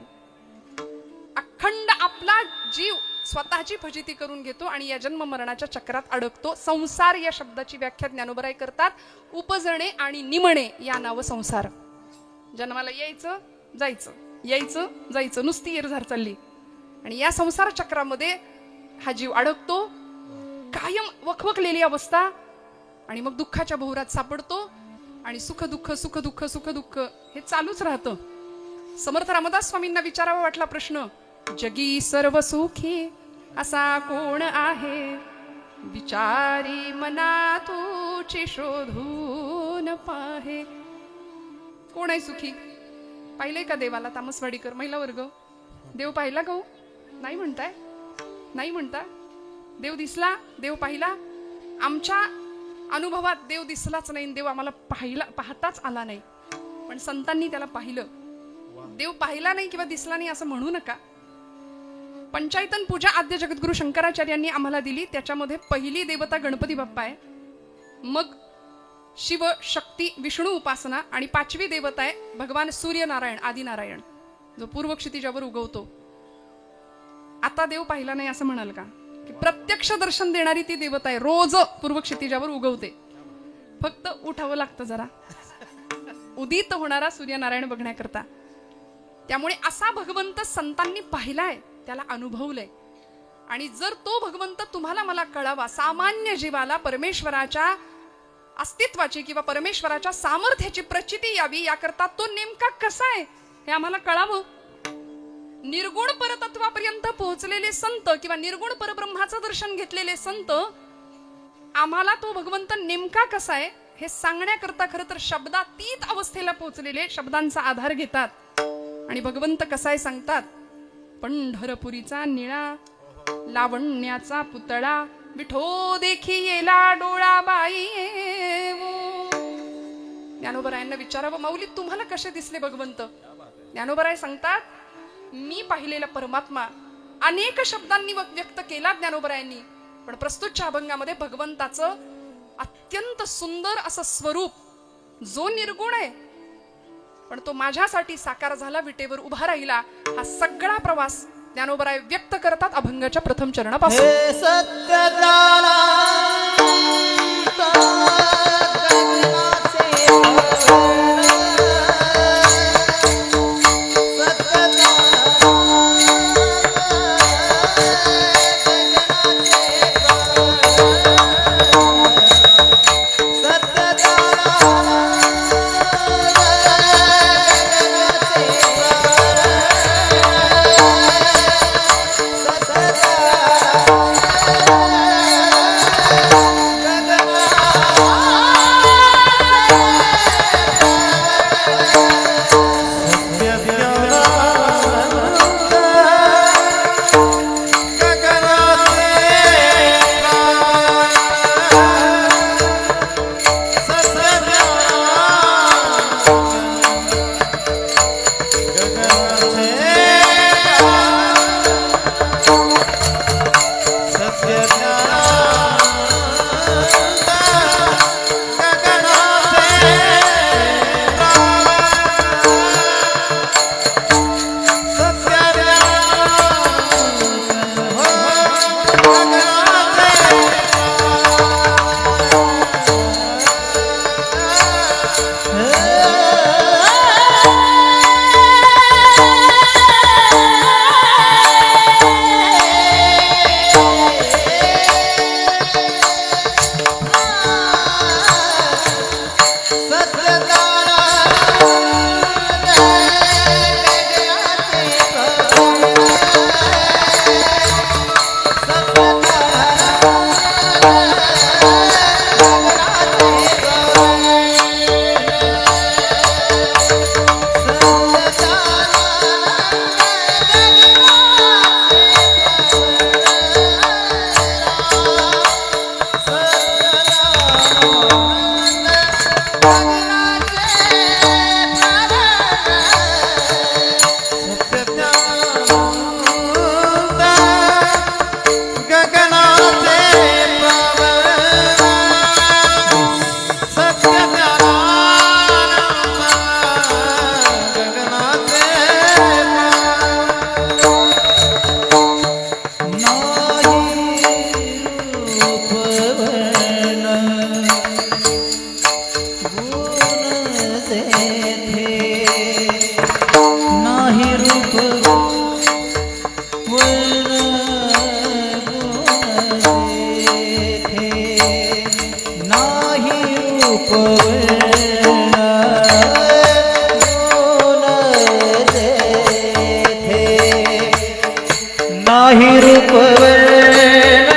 अखंड आपला जीव स्वतःची फजिती करून घेतो आणि या जन्म मरणाच्या चक्रात अडकतो. संसार या शब्दाची व्याख्या ज्ञानोबराय करतात, उपजणे आणि निमणे या नाव संसार. जन्माला यायचं जायचं, यायचं जायचं, नुसती येरझार चालली. आणि या संसार चक्रामध्ये हा जीव अडकतो, कायम वखवकलेली अवस्था, आणि मग दुःखाच्या भोवरात सापडतो आणि सुख दुःख सुख दुःख सुख दुःख हे चालूच राहतं. समर्थ रामदास स्वामींना विचारावा वाटला प्रश्न, जगी सर्व सुखी असा कोण आहे, विचारी मना तुची शोधून पाहे. कोण आहे सुखी? पाहिलंय का देवाला? तामसवाडीकर महिला वर्ग, देव पाहिला का? नाही म्हणताय, नाही म्हणता. देव दिसला, देव पाहिला? आमच्या अनुभवात देव दिसलाच नाही, देव आम्हाला पाहताच आला नाही. पण संतांनी त्याला पाहिलं. देव पाहिला नाही किंवा दिसला नाही असं म्हणू नका. पंचायतन पूजा आद्य जगद्गुरु शंकराचार्यांनी आम्हाला दिली, त्याच्यामध्ये पहिली देवता गणपती बाप्पा आहे, मग शिव शक्ती विष्णू उपासना, आणि पाचवी देवता आहे भगवान सूर्यनारायण आदिनारायण, जो पूर्व क्षितिजावर उगवतो. आता देव पाहिला नाही असं म्हणाल का? की प्रत्यक्ष दर्शन देणारी ती देवता आहे, रोज पूर्व क्षितिजावर उगवते, फक्त उठावं लागतं जरा उदित होणारा सूर्यनारायण बघण्याकरता. त्यामुळे असा भगवंत संतांनी पाहिलाय, त्याला अनुभवलंय. आणि जर तो भगवंत तुम्हाला मला कळावा, सामान्य जीवाला परमेश्वराच्या अस्तित्वाची किंवा परमेश्वराच्या सामर्थ्याची प्रचिती यावी, याकरता तो नेमका कसा आहे हे आम्हाला कळावं. निर्गुण परतत्वापर्यंत पोहोचलेले संत किंवा निर्गुण परब्रह्माचं दर्शन घेतलेले संत आम्हाला तो भगवंत नेमका कसा आहे हे सांगण्याकरता खरं तर शब्दातीत अवस्थेला पोहोचलेले शब्दांचा आधार घेतात. आणि भगवंत कसा आहे सांगतात, पंढरपुरीचा निळा लावण्याचा पुतळा, विठो देखी येला डोळा बाई. ज्ञानोबरायांना विचारावं, माऊली तुम्हाला कसे दिसले भगवंत? ज्ञानोबराय सांगतात, मी पाहिलेला परमात्मा अनेक शब्दांनी व्यक्त केला ज्ञानोबरायांनी, पण प्रस्तुतच्या अभंगामध्ये भगवंताचं अत्यंत सुंदर असं स्वरूप, जो निर्गुण आहे पण तो माझ्यासाठी साकार झाला, विटेवर उभा राहिला, हा सगळा प्रवास ज्ञानोबराय व्यक्त करतात अभंगाच्या प्रथम चरणापासून. हे सत्य ज्ञाना गगनाचे वर्ण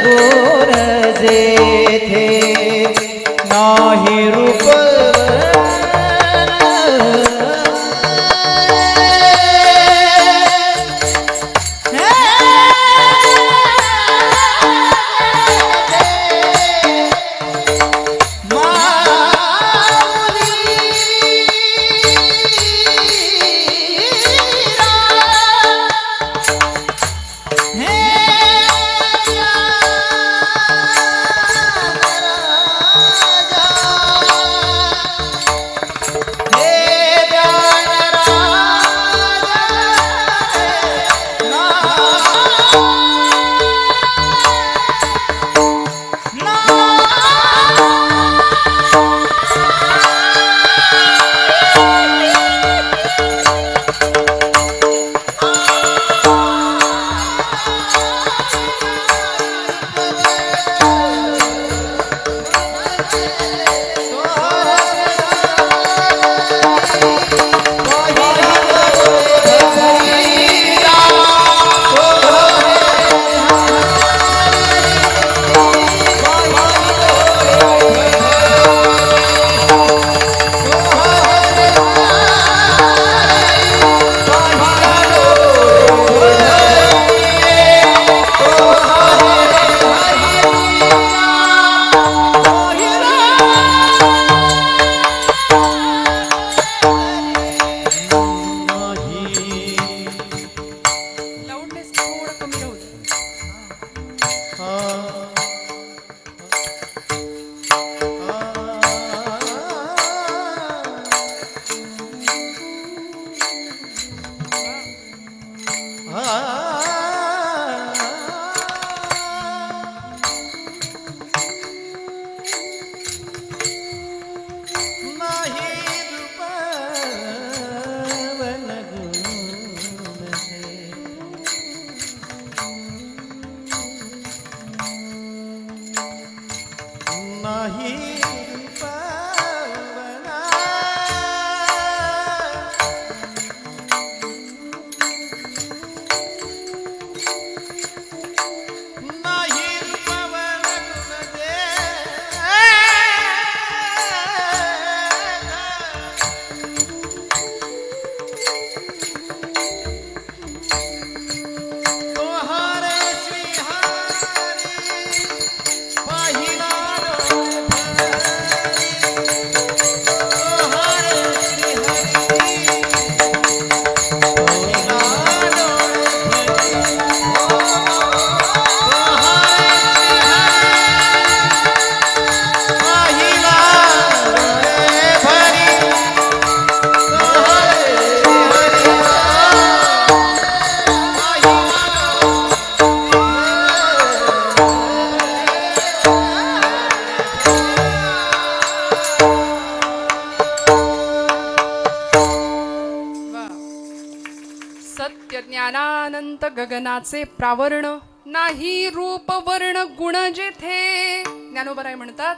गुण जेथे नाही रूप लाऊडनेस थोडं कमी राहू दे. नाही सत्य ज्ञानानंत गगनाचे प्रावरण नाही रूप वर्ण गुण जेथे. ज्ञानोबराय म्हणतात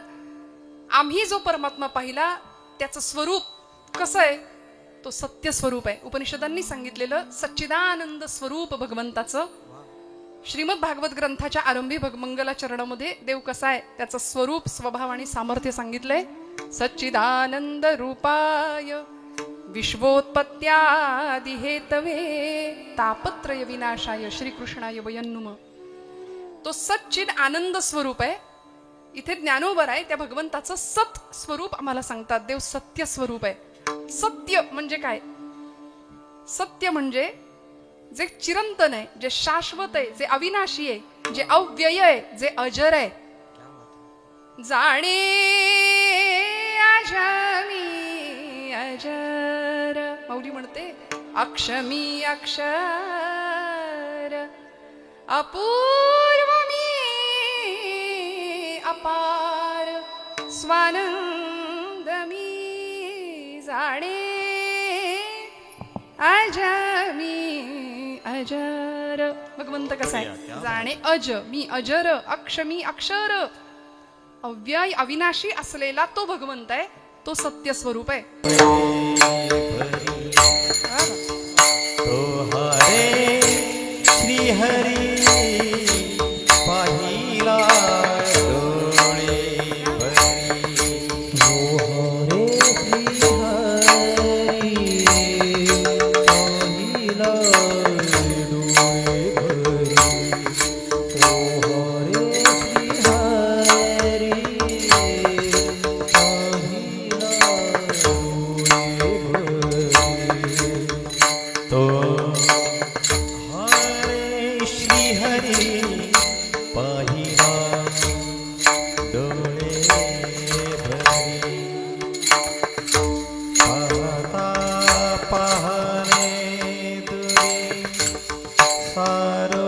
आम्ही जो परमात्मा पाहिला त्याचं स्वरूप कसं आहे, तो सत्य स्वरूप आहे. उपनिषदांनी सांगितलेलं सच्चिदानंद स्वरूप भगवंताचं. श्रीमद भागवत ग्रंथाच्या आरंभी मंगलाचरणामध्ये देव कसा आहे त्याचं स्वरूप स्वभाव आणि सामर्थ्य सांगितलंय. सच्चिदानंद रूपाय विश्वोत्पत्त्यादि हेतवे तापत्रय विनाशाय श्रीकृष्णाय वयन्नुम. तो सच्चिद आनंद स्वरूप आहे. इथे ज्ञानोबर आहे त्या भगवंताचं सत स्वरूप आम्हाला सांगतात. देव सत्य स्वरूप आहे. सत्य म्हणजे काय? सत्य म्हणजे जे चिरंतन आहे, जे शाश्वत आहे, जे अविनाशी आहे, जे अव्यय आहे, जे अजर आहे. जाणे अजामी अजर माऊली म्हणते अक्षमी अक्षर अपूर्व मी अपार स्वानंद मी जाणे अजामी अजर. भगवंत कसा आहे? जाणे अज मी अजर, अक्ष मी अक्षर, अव्यय अविनाशी असलेला तो भगवंत आहे. तो सत्य स्वरूप आहे. तो हरे हरी पाहिला डोळे भरी हो रे श्री हरी पाहिला डोळे भरी हो रे श्री हरी पाहिला डोळे भरी तो हरे श्री हरी पाहिला डोळे भरी पाहता पाहणे तुरे सारो